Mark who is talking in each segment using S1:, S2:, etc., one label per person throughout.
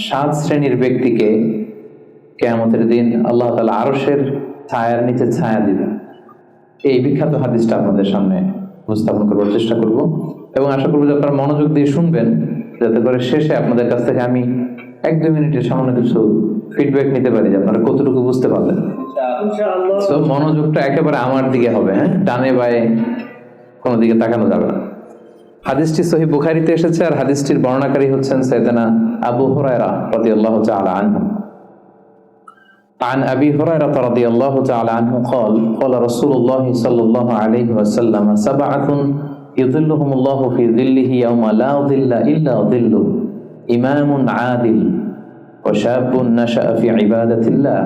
S1: সাত শ্রেণীর ব্যক্তিকে কিয়ামতের দিন আল্লাহ তাআলা আরশের ছায়ার নিচে ছায়া দিবেন। এই বিখ্যাত হাদিসটা আপনাদের সামনে উপস্থাপন করার চেষ্টা করব এবং আশা করব যে আপনারা মনোযোগ দিয়ে শুনবেন, যাতে করে শেষে আপনাদের কাছ থেকে আমি 1-2 মিনিটের সামান্য কিছু ফিডব্যাক নিতে পারি যে আপনারা কতটুকু বুঝতে পারলেন। তো মনোযোগটা একেবারে আমার দিকে হবে, হ্যাঁ, ডানে বায়ে কোনো দিকে তাকানো যাবে না। হাদিসটি সহিহ বুখারীতে এসেছে আর হাদিসটির বর্ণনাকারী হচ্ছেন সাইয়েদনা আবু হুরায়রা রাদিয়াল্লাহু তাআলা আনহু। عن أبي هريرة رضي الله تعالى عنه قال قال رسول الله صلى الله عليه وسلم 7 يظلهم الله في ظله يوم لا ظل إلا ظله إمام عادل وشاب نشأ في عبادة الله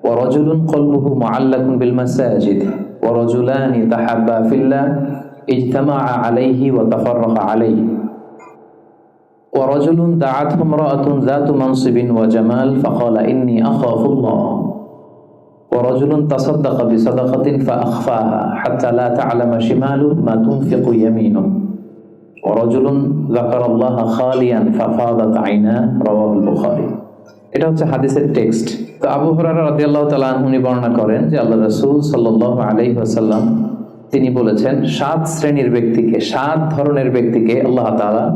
S1: ورجل قلبه معلق بالمساجد ورجلان تحابا في الله اجتمعا عليه وتفرقا عليه ورجل دعته امرأة ذات منصب وجمال فقال إني أخاف الله ورجل تصدق بصدقة فأخفاها حتى لا تعلم شماله ما تنفق يمينه ورجل ذكر الله خاليا ففاضت عيناه رواه البخاري। এটা হচ্ছে হাদিসের টেক্সট। তো আবু হুরায়রা রাদিয়াল্লাহু তাআলা আনহু বর্ণনা করেন যে আল্লাহ রাসূল সাল্লাল্লাহু আলাইহি ওয়াসাল্লাম তিনি বলেছেন, 7 শ্রেণীর ব্যক্তিকে, 7 ধরনের ব্যক্তিকে আল্লাহ তাআলা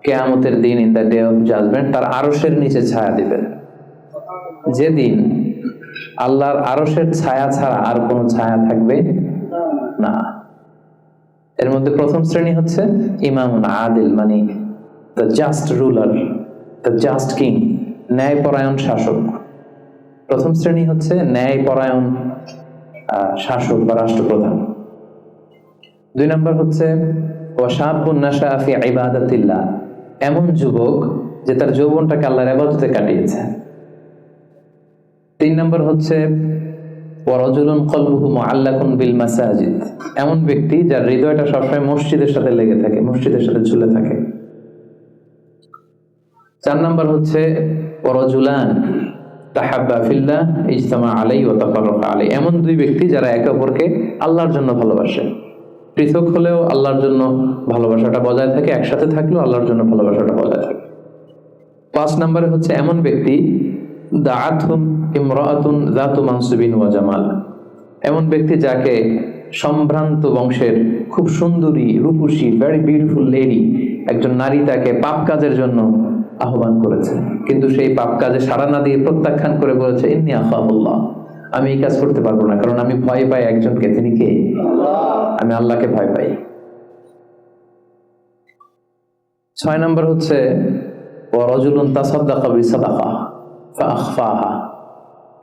S1: কিয়ামতের দিন in the day of judgement তার আরশের নিচে ছায়া দিবেন, যেদিন আল্লাহর আরশের ছায়া ছাড়া আর কোনো ছায়া থাকবে না। এর মধ্যে প্রথম শ্রেণী হচ্ছে ইমামুন আদিল, মানে the just ruler, the just king, ন্যায়পরায়ণ শাসক। প্রথম শ্রেণী হচ্ছে ন্যায়পরায়ণ শাসক বা রাষ্ট্রপ্রধান। 2 নম্বর হচ্ছে ওয়াশাবুন নাশা ফি ইবাদাতিল্লাহ, এমন যুবক যে তার যৌবনটাকে আল্লাহর ইবাদতে কাটিয়েছে। 3 নম্বর হচ্ছে ওয়ারাজুলুন কলবুহু মুআল্লাকুন বিল মাসাজিদ, এমন ব্যক্তি যার হৃদয়টা সবসময় মসজিদের সাথে লেগে থাকে, মসজিদের সাথে ঝুলে থাকে। 4 নম্বর হচ্ছে ওয়ারাজুলান তাহাব্বা ফিল্লাহ ইজতামা আলাইহি ওয়া তাফাররাকা আলাইহি, এমন 2 ব্যক্তি যারা একে অপরকে আল্লাহর জন্য ভালোবাসে, পৃথক হলেও আল্লাহর জন্য ভালোবাসাটা বজায় থাকে, একসাথে থাকলেও আল্লাহর জন্য ভালোবাসাটা বজায় থাকে। 5 নম্বরে হচ্ছে এমন ব্যক্তি দাআতহুম ইমরাআতুন যাতু মানসিবিন ওয়া জামাল, এমন ব্যক্তি যাকে সম্ভ্রান্ত বংশের খুব সুন্দরী রূপসী ভেরি বিউটিফুল লেডি একজন নারী তাকে পাপ কাজের জন্য আহ্বান করেছে, কিন্তু সেই পাপ কাজে সাড়া না দিয়ে প্রত্যাখ্যান করে বলেছে ইন্নী আখাফুল্লাহ, আমি এই কাজ করতে পারবো না, কারণ আমি ভয় পাই একজনকে, তিনি কে? আমি আল্লাহকে ভয় পাই। 6 নম্বর হচ্ছে ওয়ারাজুলুন তাসাদদাকা বিসাদাকা ফাআখফাহা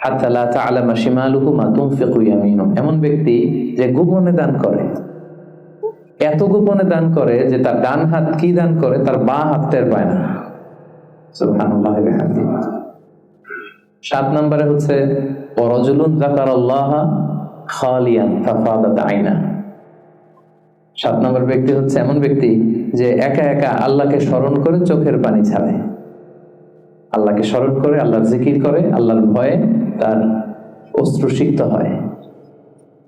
S1: হাত্তা লা তা'লামা শিমালুহু মা তুনফিকু ইয়ামিনুহু, এমন ব্যক্তি যে গোপনে দান করে, এত গোপনে দান করে যে তার ডান হাত কি দান করে তার বাঁ হাত টের পায় না। সুবহানাল্লাহ ওয়া বিহামদিহি। 7 নম্বরে হচ্ছে ওয়ারাজুলুন যাকারাল্লাহা খালিয়ান ফাফাদাত আইনা, 7 নম্বর ব্যক্তি হচ্ছে এমন ব্যক্তি যে একা একা আল্লাহকে স্মরণ করে চোখের পানি ছাড়ে, আল্লাহকে স্মরণ করে, আল্লাহর জিকির করে, আল্লাহর ভয়ে তার অশ্রুসিক্ত হয়,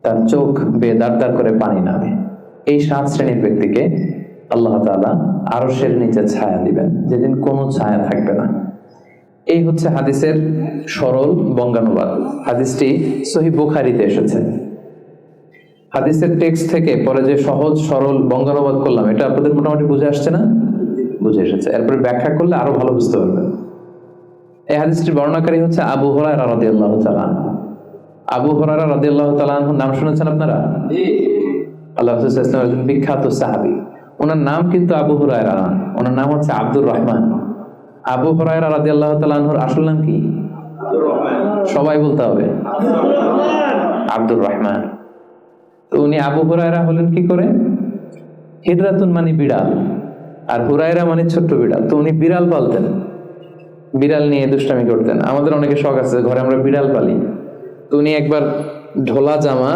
S1: তার চোখ বেয়ে দাঁড় দাঁড় করে পানি নামে। এই 7 শ্রেণীর ব্যক্তিকে আল্লাহ তাআলা আরশের নিচে ছায়া দিবেন, যেদিন কোনো ছায়া থাকবে না। এই হচ্ছে হাদিসের সরল বঙ্গানুবাদ। হাদিসটি সহিহ বুখারীতে এসেছে। হাদিসের টেক্সট থেকে পরে যে সহজ সরল বঙ্গানুবাদ করলাম, এটা আপনাদের মোটামুটি বুঝে আসছে না? বুঝে এসেছে। এরপরে ব্যাখ্যা করলে আরো ভালো বুঝতে পারবেন। এই হাদিসটির বর্ণনাকারী হচ্ছে আবু হুরায়রা রাদিয়াল্লাহু তাআলা আনহু। আবু হুরায়রা রাদিয়াল্লাহু তাআলা আনহু নাম শুনেছেন আপনারা? জি। আল্লাহ রাসূল সাল্লাল্লাহু আলাইহি ওয়াসাল্লাম একজন বিখ্যাত সাহাবী। ওনার নাম কিন্তু আবু হুরায়রা না, ওনার নাম হচ্ছে আব্দুর রহমান। আবু হুরায়রা রাদিয়াল্লাহু তাআলা আনহুর আসল নাম কি? আব্দুর রহমান। সবাই বলতে হবে আব্দুর রহমান। তো উনি আবু হুরায়রা হলেন কি করে? হিজরাতুন মানে বিড়াল, আর হুরায়রা মানে ছোট্ট বিড়াল। তো উনি বিড়াল পালতেন, বিড়াল নিয়ে দুষ্টামি করতেন। আমাদের অনেকে শখ আছে, ঘরে আমরা বিড়াল পালি। তো উনি একবার ঢোলা জামা,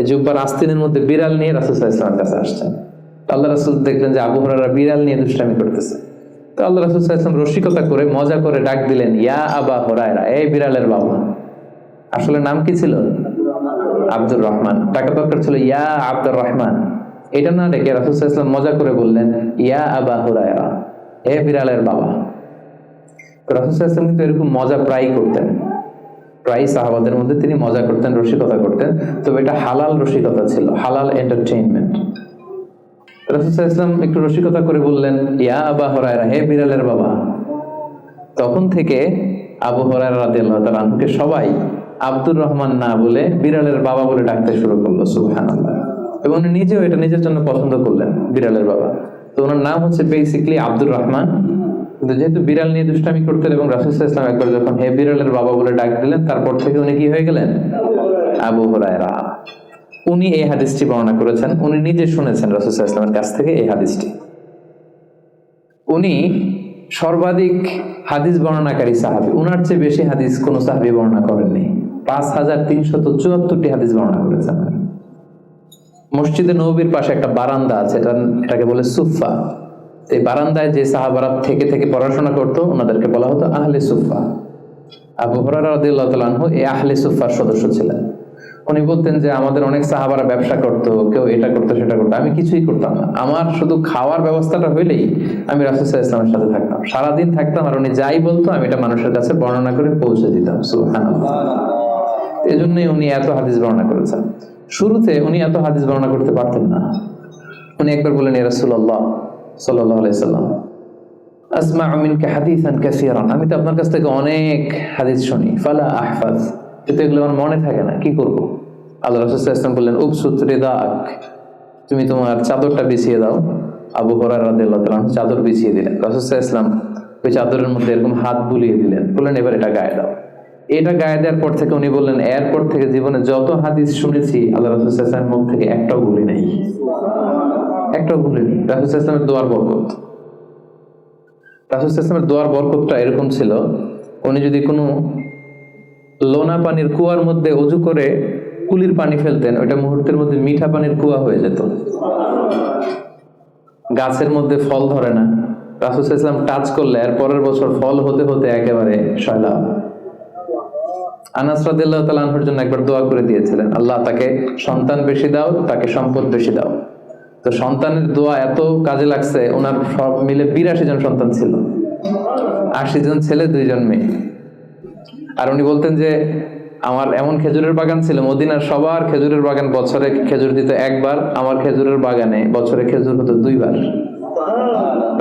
S1: জুব্বার আস্তিনের মধ্যে বিড়াল নিয়ে রাসূল সাল্লাল্লাহু আলাইহি ওয়াসাল্লামের কাছে আসছেন। তো আল্লাহ রাসূল দেখলেন যে আবু হুরায়রা বিড়াল নিয়ে দুষ্টামি করতেছে। তো আল্লাহ রাসূল সাল্লাল্লাহু আলাইহি ওয়াসাল্লাম রসিকতা করে মজা করে ডাক দিলেন, ইয়া আবা হুরায়রা, এই বিড়ালের বাবা। আসলে নাম কি ছিল? আব্দুর রহমান। টাকা দরকার ছিল ইয়া আব্দুর রহমান। এটা না ডেকে রাসূল সাল্লাল্লাহু আলাইহি ওয়াসাল্লাম মজা করে বললেন, ইয়া আবা হুরায়রা, হে বিড়ালের বাবা। রাসূল সাল্লাল্লাহু আলাইহি ওয়াসাল্লাম কিন্তু এরকম মজা প্রায় করতেন, প্রায় সাহাবাদের মধ্যে তিনি মজা করতেন, রসিকতা করতেন, তবে এটা হালাল রসিকতা ছিল, হালাল এন্টারটেইনমেন্ট। রাসূল সাল্লাল্লাহু আলাইহি ওয়াসাল্লাম একটু রসিকতা করে বললেন, ইয়া আবা হুরায়রা, হে বিড়ালের বাবা। তখন থেকে আবু হুরায়রা রাদিয়াল্লাহু তাআলা আনহুকে সবাই আব্দুর রহমান না বলে বিড়ালের বাবা বলে ডাকতে শুরু করলো, সুবহানাল্লাহ। এবং উনি নিজেও এটা নিজের জন্য পছন্দ করলেন, বিড়ালের বাবা। তো ওনার নাম হচ্ছে বেসিক্যালি আব্দুর রহমান, কিন্তু যেহেতু বিড়াল নিয়ে দুষ্টামি করতেন এবং রাসূল সাল্লাল্লাহু আলাইহি ওয়াসাল্লাম একবার যখন হে বিড়ালের বাবা বলে ডাক দিলেন, তারপর থেকে উনি কি হয়ে গেলেন? আবু হুরায়রা। উনি এই হাদিসটি বর্ণনা করেছেন, উনি নিজে শুনেছেন রাসূল সাল্লাল্লাহু আলাইহি ওয়াসাল্লামের কাছ থেকে এই হাদিসটি। উনি সর্বাধিক হাদিস বর্ণনাকারী সাহাবী, উনার চেয়ে বেশি হাদিস কোন সাহাবী বর্ণনা করেননি। 5374টি হাদিস বর্ণনা করেছেন। মসজিদে নববীর পাশে একটা বারান্দা আছে, এটাকে বলে সুফা। এই বারান্দায় যে সাহাবারা থেকে থেকে পড়াশোনা করতো ওনাদেরকে বলা হতো আহলে সুফা। আবু হুরায়রা রাদিয়াল্লাহু তাআলা আনহু এই আহলে সুফার সদস্য ছিলেন। উনি বলতেন যে আমাদের অনেক সাহাবারা ব্যবসা করতো, কেউ এটা করতো সেটা করতো, আমি কিছুই করতাম না। আমার শুধু খাওয়ার ব্যবস্থাটা হইলেই আমি রাসূল সাল্লাল্লাহু আলাইহি ওয়াসাল্লামের সাথে থাকতাম, সারাদিন থাকতাম, আর উনি যাই বলতো আমি এটা মানুষের কাছে বর্ণনা করে পৌঁছে দিতাম, সুবহানাল্লাহ। এজন্যই উনি এত হাদিস বর্ণনা করেছেন। শুরুতে উনি এত হাদিস বর্ণনা করতে পারতেন না। উনি একবার বললেন, ইয়া রাসূলুল্লাহ সাল্লাল্লাহু আলাইহি সাল্লাম, আসমা'ু মিনকা হাদিসান কাসীরান, আমি তো আপনার কাছ থেকে অনেক হাদিস শুনি, ফালা আহফাজ, কিন্তু এগুলো আমার মনে থাকে না, কি করব? আল্লাহ রাসূল সাল্লাল্লাহু আলাইহি ওয়াসাল্লাম বললেন, উবসুত রিদাক, তুমি তোমার চাদরটা বিছিয়ে দাও। আবু হুরায়রা রাদিয়াল্লাহু তাআলা চাদর বিছিয়ে দিলেন। রাসূল সাল্লাল্লাহু আলাইহি ওয়াসাল্লাম ওই চাদরের মধ্যে এরকম হাত বুলিয়ে দিলেন, বললেন এবার এটা গায়ে দাও। এটা গায়ে দেওয়ার পর থেকে উনি বললেন, এরপর থেকে জীবনে যত হাদিস শুনেছি আল্লাহ রাসূল সাল্লাল্লাহু আলাইহি ওয়াসাল্লামের মুখ থেকে একটাও ভুলি নাই, একটাও ভুলিনি। রাসূল সাল্লাল্লাহু আলাইহি ওয়াসাল্লামের দোয়ার বরকত, রাসূল সাল্লাল্লাহু আলাইহি ওয়াসাল্লামের দোয়ার বরকতটা এরকম ছিল, উনি যদি কোনো লোনা পানির কুয়ার মধ্যে ওযু করে কুলির পানি ফেলতেন, ওইটা মুহূর্তের মধ্যে মিঠা পানির কুয়া হয়ে যেত। গাছের মধ্যে ফল ধরে না, রাসূল সাল্লাল্লাহু আলাইহি ওয়াসাল্লাম টাচ করলে এর পরের বছর ফল হতে হতে একেবারে সয়লাব। আনাস রাদিয়াল্লাহু তাআলা আনহুর জন্য একবার দোয়া করে দিয়েছিলেন, আল্লাহ তাকে সন্তান বেশি দাও, তাকে সম্পদ বেশি দাও। তো সন্তানের দোয়া এত কাজে লাগছে, ওনার সব মিলে 82 জন সন্তান ছিল, 80 জন ছেলে 2 জন মেয়ে। আর উনি বলতেন যে আমার এমন খেজুরের বাগান ছিল, মদিনার সবার খেজুরের বাগান বছরে খেজুর দিত একবার, আমার খেজুরের বাগানে বছরে খেজুর হতো 2 বার।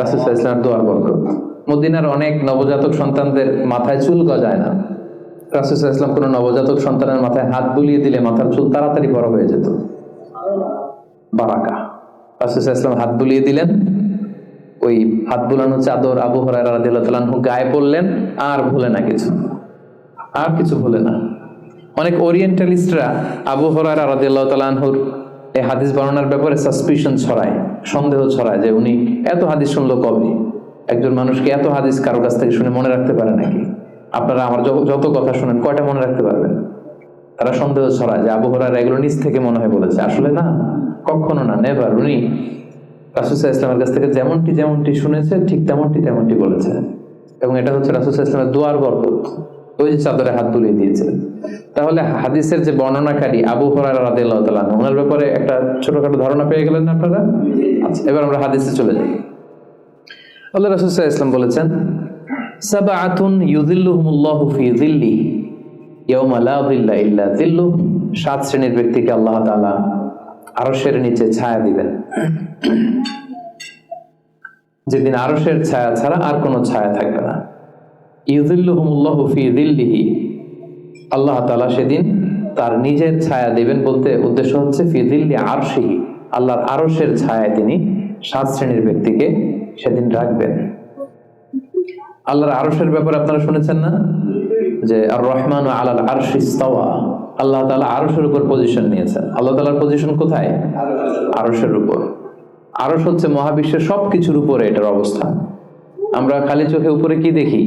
S1: রাসূল সাল্লাল্লাহু আলাইহি ওয়াসাল্লামের দোয়ার বরকত। মদিনার অনেক নবজাতক সন্তানদের মাথায় চুল গজায় না, রাসূল সাল্লাল্লাহু আলাইহি ওয়াসাল্লাম কোনো নবজাতক সন্তানের মাথায় হাত বুলিয়ে দিলে মাথার চুল তাড়াতাড়ি বড় হয়ে যেত, বারাকা। রাসূল সাল্লাল্লাহু আলাইহি ওয়াসাল্লাম হাত বুলিয়ে দিলেন, ওই হাত বুলানো চাদর আবু হুরায়রা রাদিয়াল্লাহু তাআলা আনহু গায়ে পড়লেন, আর ভুলে না কিছু, আর কিছু ভুলে না। অনেক ওরিয়েন্টালিস্টরা আবু হুরায়রা রাদিয়াল্লাহু তাআলা আনহুর এই হাদিস বর্ণনার ব্যাপারে সাসপিশন ছড়ায়, সন্দেহ ছড়ায় যে উনি এত হাদিস শুনলো কবে? একজন মানুষকে এত হাদিস কারো কাছ থেকে শুনে মনে রাখতে পারে নাকি? আপনারা আমার যত কথা শুনেন কয়টা মনে রাখতে পারবেন? তারা সন্দেহ ছড়ায় যে আবু হুরায়রা এগুলো নিজ থেকে মনে হয় বলেছে, আসলে না, কখনো না, নেভার। উনি রাসূল সাল্লাল্লাহু আলাইহি ওয়াসাল্লামের কাছ থেকে যেমনটি শুনেছে ঠিক তেমনটি বলেছে, এবং এটা হচ্ছে রাসূল সাল্লাল্লাহু আলাইহি ওয়াসাল্লামের দোয়ার বরকত, ওই যে চাদরে হাত বুলিয়ে দিয়েছিলেন। তাহলে হাদিসের যে বর্ণনাকারী আবু হুরায়রা রাদিয়াল্লাহু তাআলা আনহু, ওনার ব্যাপারে একটা ছোটখাটো ধারণা পেয়ে গেলেন আপনারা? আচ্ছা, এবার আমরা হাদিসে চলে যাই। আল্লাহ রাসূল সাল্লাল্লাহু আলাইহি ওয়াসাল্লাম বলেছেন, সাবআতুন ইউযিল্লুহুমুল্লাহু ফি যিল্লি ইয়াওমা লা যিল্লা ইল্লা যিল্লুহ, 7 শ্রেণীর ব্যক্তিকে আল্লাহ তাআলা আরশের নিচে ছায়া দিবেন, যেদিন আরশের ছায়া ছাড়া আর কোনো ছায়া থাকবে না। ইউযিল্লুহুমুল্লাহু ফি যিল্লিহি, আল্লাহ তাআলা সেদিন তার নিজের ছায়া দিবেন, বলতে উদ্দেশ্য হচ্ছে ফি যিল্লি আরশিহি, আল্লাহর আরশের ছায়ায় তিনি 7 শ্রেণীর ব্যক্তিকে সেদিন রাখবেন। আল্লাহর আরশের ব্যাপারে আপনারা শুনেছেন না, যে আর রহমানু আলাল আরশি ইস্তাওয়া, আল্লাহ তাআলা আরশের উপর পজিশন নিয়েছেন। আল্লাহ তাআলার পজিশন কোথায়? আরশের উপর। আরশ হচ্ছে মহাবিশ্বের সবকিছুর উপরে এটার অবস্থান। আমরা খালি চোখে উপরে কি দেখি?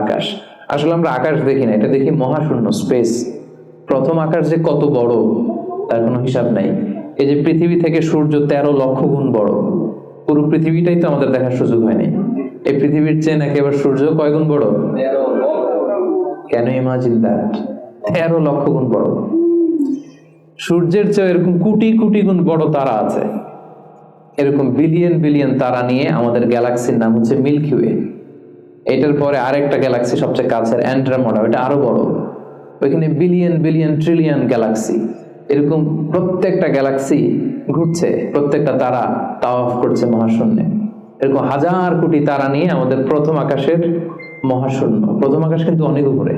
S1: আকাশ। আসলে আমরা আকাশ দেখি না, এটা দেখি মহাশূন্য, স্পেস। প্রথম আকাশ যে কত বড় তার কোনো হিসাব নাই। এই যে পৃথিবী থেকে সূর্য 13 লক্ষ গুণ বড়, পুরো পৃথিবীটাই তো আমাদের দেখার সুযোগ হয়নি। এই পৃথিবীর চেয়ে নাকি এবার সূর্য কয় গুণ বড়? Can you imagine that? 13 লক্ষ গুণ বড়। সূর্যের চেয়ে এরকম কোটি কোটি গুণ বড় তারা আছে। এরকম বিলিয়ন বিলিয়ন তারা নিয়ে আমাদের গ্যালাক্সির নাম হচ্ছে মিল্কি ওয়ে। এটার পরে আরেকটা গ্যালাক্সি সবচেয়ে কাছের অ্যান্ড্রোমেডা, ওটা আরো বড়। ওইখানে বিলিয়ন বিলিয়ন ট্রিলিয়ন গ্যালাক্সি, এরকম প্রত্যেকটা গ্যালাক্সি ঘুরছে, প্রত্যেকটা তারা তাওয়াফ করছে মহাশূন্যে। এরকম হাজার কোটি তারা নিয়ে আমাদের প্রথম আকাশের মহাশূন্য। প্রথম আকাশ কিন্তু অনেক উপরে।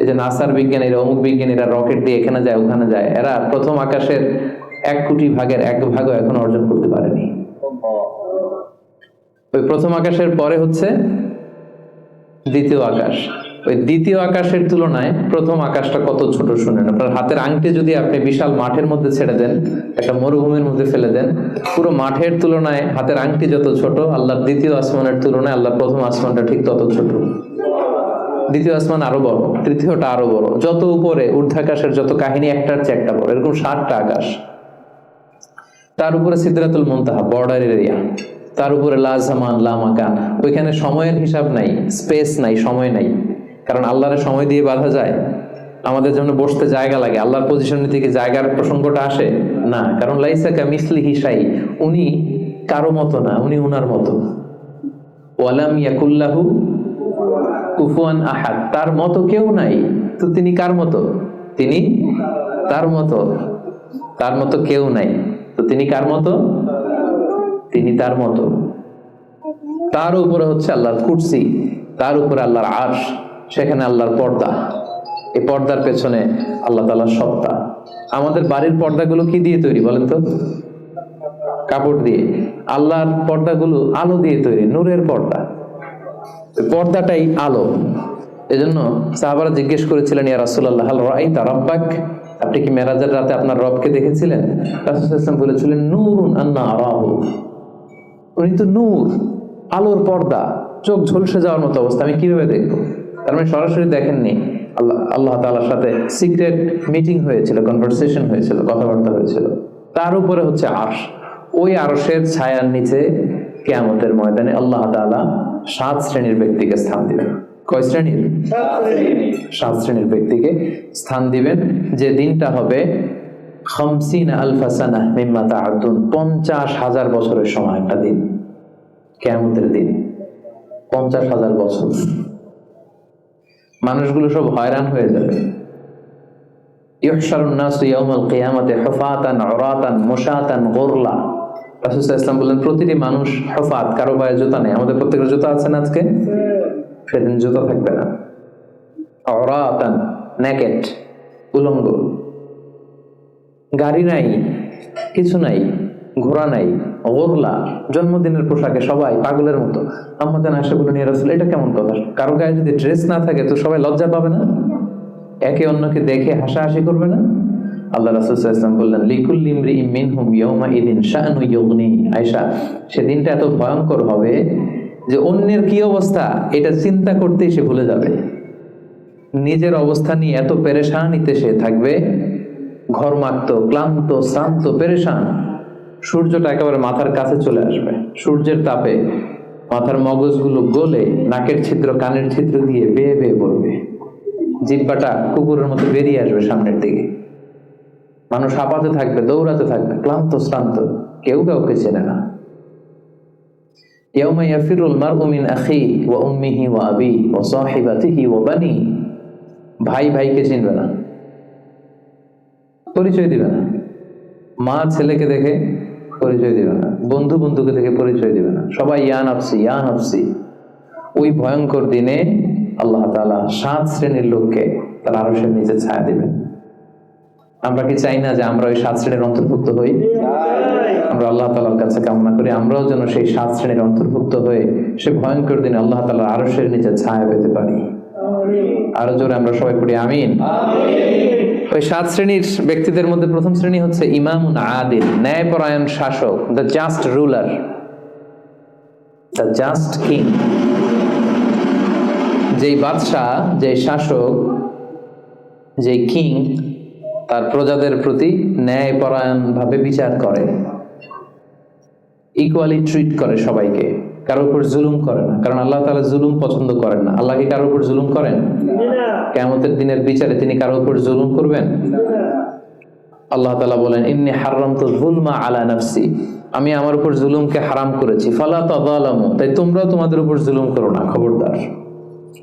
S1: এই যে নাসার বিজ্ঞানীরা, অমুক বিজ্ঞানীরা রকেট দিয়ে এখানে যায় ওখানে যায়, এরা প্রথম আকাশের 1 কোটি ভাগের 1 ভাগও এখন অর্জন করতে পারেনি। ওই প্রথম আকাশের পরে হচ্ছে দ্বিতীয় আকাশ। ওই দ্বিতীয় আকাশের তুলনায় প্রথম আকাশটা কত ছোট শুনেন। আপনার হাতের আংটি যদি আপনি বিশাল মাঠের মধ্যে ছেড়ে দেন, একটা মরুভূমির মধ্যে ফেলে দেন, পুরো মাঠের তুলনায় হাতের আংটি যত ছোট, আল্লাহর দ্বিতীয় আসমানের তুলনায় আল্লাহর প্রথম আসমানটা ঠিক তত ছোট। দ্বিতীয় আসমান আরো বড়, তৃতীয়টা আরো বড়, যত উপরে ঊর্ধ্বাকাশের যত কাহিনী একটার চেয়ে একটা বড়, এরকম 7টা আকাশ। তার উপরে সিদরাতুল মুনতাহা, বর্ডার এরিয়া। তার উপরে লা জামান লা মাকান, ওইখানে সময়ের হিসাব নাই, স্পেস নাই, সময় নাই। কারণ আল্লাহর সময় দিয়ে বাঁধা যায়? আমাদের জন্য বসতে জায়গা লাগে, আল্লাহর পজিশন থেকে জায়গার প্রসঙ্গটা আসে না। কারণ লাইসা কামিসলিহি শাই, উনি কারো মতো না, উনি উনার মতো। ওয়ালাম ইয়াকুল্লাহু কুফুয়ান আহাদ, তার মতো কেউ নাই। তো তিনি কার মতো? তিনি তার মতো। তার মতো কেউ নাই, তো তিনি কার মতো? তিনি তার মতো। তার উপরে হচ্ছে আল্লাহর কুরসি, তার উপরে আল্লাহর আরশ, সেখানে আল্লাহর পর্দা। এই পর্দার পেছনে আল্লাহ তাআলার সত্তা। আমাদের বাড়ির পর্দাগুলো কি দিয়ে তৈরি বলেন তো? কাপড় দিয়ে। আল্লাহর পর্দাগুলো আলো দিয়ে তৈরি, নূরের পর্দা। পর্দাটাই আলো। এজন্য সাহাবারা জিজ্ঞেস করেছিলেন, ইয়া রাসূলুল্লাহ হাল রাআইতা রাব্বাক, আপনি কি মেরাজের রাতে আপনার রবকে দেখেছিলেন? রাসূল সাল্লাল্লাহু আলাইহি ওয়াসাল্লাম বলেছিলেন, নূরুন আন্না আরাহু, উনি তো নূর, আলোর পর্দা, চোখ ঝলসে যাওয়ার মতো অবস্থা, আমি কিভাবে দেখবো? তার মানে সরাসরি দেখেননি। আল্লাহ তাআলার সাথে সিক্রেট মিটিং হয়েছিল, কনভারসেশন হয়েছিল, কথাবার্তা হয়েছিল। তার উপরে হচ্ছে আরশ। ওই আরশের ছায়ার নিচে কিয়ামতের ময়দানে আল্লাহ তাআলা 7 শ্রেণীর ব্যক্তিকে স্থান দিবেন। কয় শ্রেণীর? 7 শ্রেণীর ব্যক্তিকে স্থান দিবেন। যে দিনটা হবে 50 আলফা সানাহ মিম্মা তা'উদ্দুন, 50,000 বছরের সমান একটা দিন, কিয়ামতের দিন। 50,000 বছর। মানুষগুলো সব হয়রান হয়ে যাবে। ইহশারুন নাসু ইয়াউমাল কিয়ামাতি হুফাতান উরাতান মুশাতান গুরলা। রাসূল সাল্লাল্লাহু আলাইহি ওয়াসাল্লাম বলেন, প্রতিটি মানুষ হুফাত, কারো পায়ে জুতা নেই। আমাদের প্রত্যেকের জুতা আছে না আজকে? সেদিন জুতা থাকবে না। উরাতান, নেকেড, উলঙ্গ। গাড়ি নাই, কিছু নাই, ঘোড়া নাই, গুরলা, জন্মদিনের পোশাকে সবাই পাগলের মতো। আমাদের আয়েশা বলেন, ইয়া রাসূল, এটা কেমন কথা? কারো গায়ে যদি ড্রেস না থাকে তো সবাই লজ্জা পাবে না? একে অন্যকে দেখে হাসাহাসি করবে না? আল্লাহ রাসূল সাল্লাল্লাহু আলাইহি ওয়াসাল্লাম বললেন, লিকুল্লি ইমরিইম মিনহুম ইয়াউমা ইদিন শাআনু ইউগনি। আয়েশা, সেদিনটা এত ভয়ঙ্কর হবে যে অন্যের কি অবস্থা এটা চিন্তা করতেই সে ভুলে যাবে। নিজের অবস্থা নিয়ে এত পেরেশানিতে সে থাকবে, ঘর্মাক্ত, ক্লান্ত, শ্রান্ত, পেরেশান। সূর্যটা একেবারে মাথার কাছে চলে আসবে, সূর্যের তাপে মাথার মগজগুলো গলে নাকের ছিদ্র, কানের ছিদ্র দিয়ে বেয়ে বেয়ে পড়বে। জিহ্বাটা কুকুরের মতো বেরিয়ে আসবে সামনের দিকে। মানুষ হাঁপাতে থাকবে, দৌড়াতে থাকবে, ক্লান্ত শ্রান্ত, কেউ কাউকে চেনে না। ইয়াউমা ইয়াফিরুল মারউ মিন আখিহি ওয়া উম্মিহি ওয়া আবিহি ওয়া সাহিবাতিহি ওয়া বানিহি। ভাই ভাইকে চিনবে না, পরিচয় দিবে না। মা ছেলেকে দেখে পরিচয় দিবে না, বন্ধু বন্ধুকে দেখে পরিচয় দিবে না। সবাই ইয়া নাফসি ইয়া নাফসি। ওই ভয়ঙ্কর দিনে আল্লাহ তাআলা 7 শ্রেণীর লোককে তার আরশের নিচে ছায়া দিবেন। আমরা কি চাই না যে আমরা ওই 7 শ্রেণীর অন্তর্ভুক্ত হই? আমরা আল্লাহ তাআলার কাছে কামনা করি আমরাও যেন সেই 7 শ্রেণীর অন্তর্ভুক্ত হয়ে সে ভয়ঙ্কর দিনে আল্লাহ তাআলার আরশের নিচে ছায়া পেতে পারি। আরো জোরে আমরা সবাই পড়ি আমিন। ওই 7 শ্রেণীর ব্যক্তিদের মধ্যে প্রথম শ্রেণী হচ্ছে ইমামুন আদিল, ন্যায়পরায়ণ শাসক, the just ruler, the just king. যেই বাদশাহ, যেই শাসক, যেই কিং তার প্রজাদের প্রতি ন্যায়পরায়ণ ভাবে বিচার করে, ইকুয়ালি ট্রিট করে সবাইকে, কারোর উপর জুলুম করে না। কারণ আল্লাহ তাআলা জুলুম পছন্দ করেন না। আল্লাহ কি কারোর উপর জুলুম করেন? কিয়ামতের দিনের বিচারে তিনি কারোর উপর জুলুম করবেন? আল্লাহ তাআলা বলেন, ইন্নী হাররামতু যুলমা আলা নাফসি, আমি আমার উপর জুলুমকে হারাম করেছি, ফালা তাযালামু, তাই তোমরাও তোমাদের উপর জুলুম করো না, খবরদার।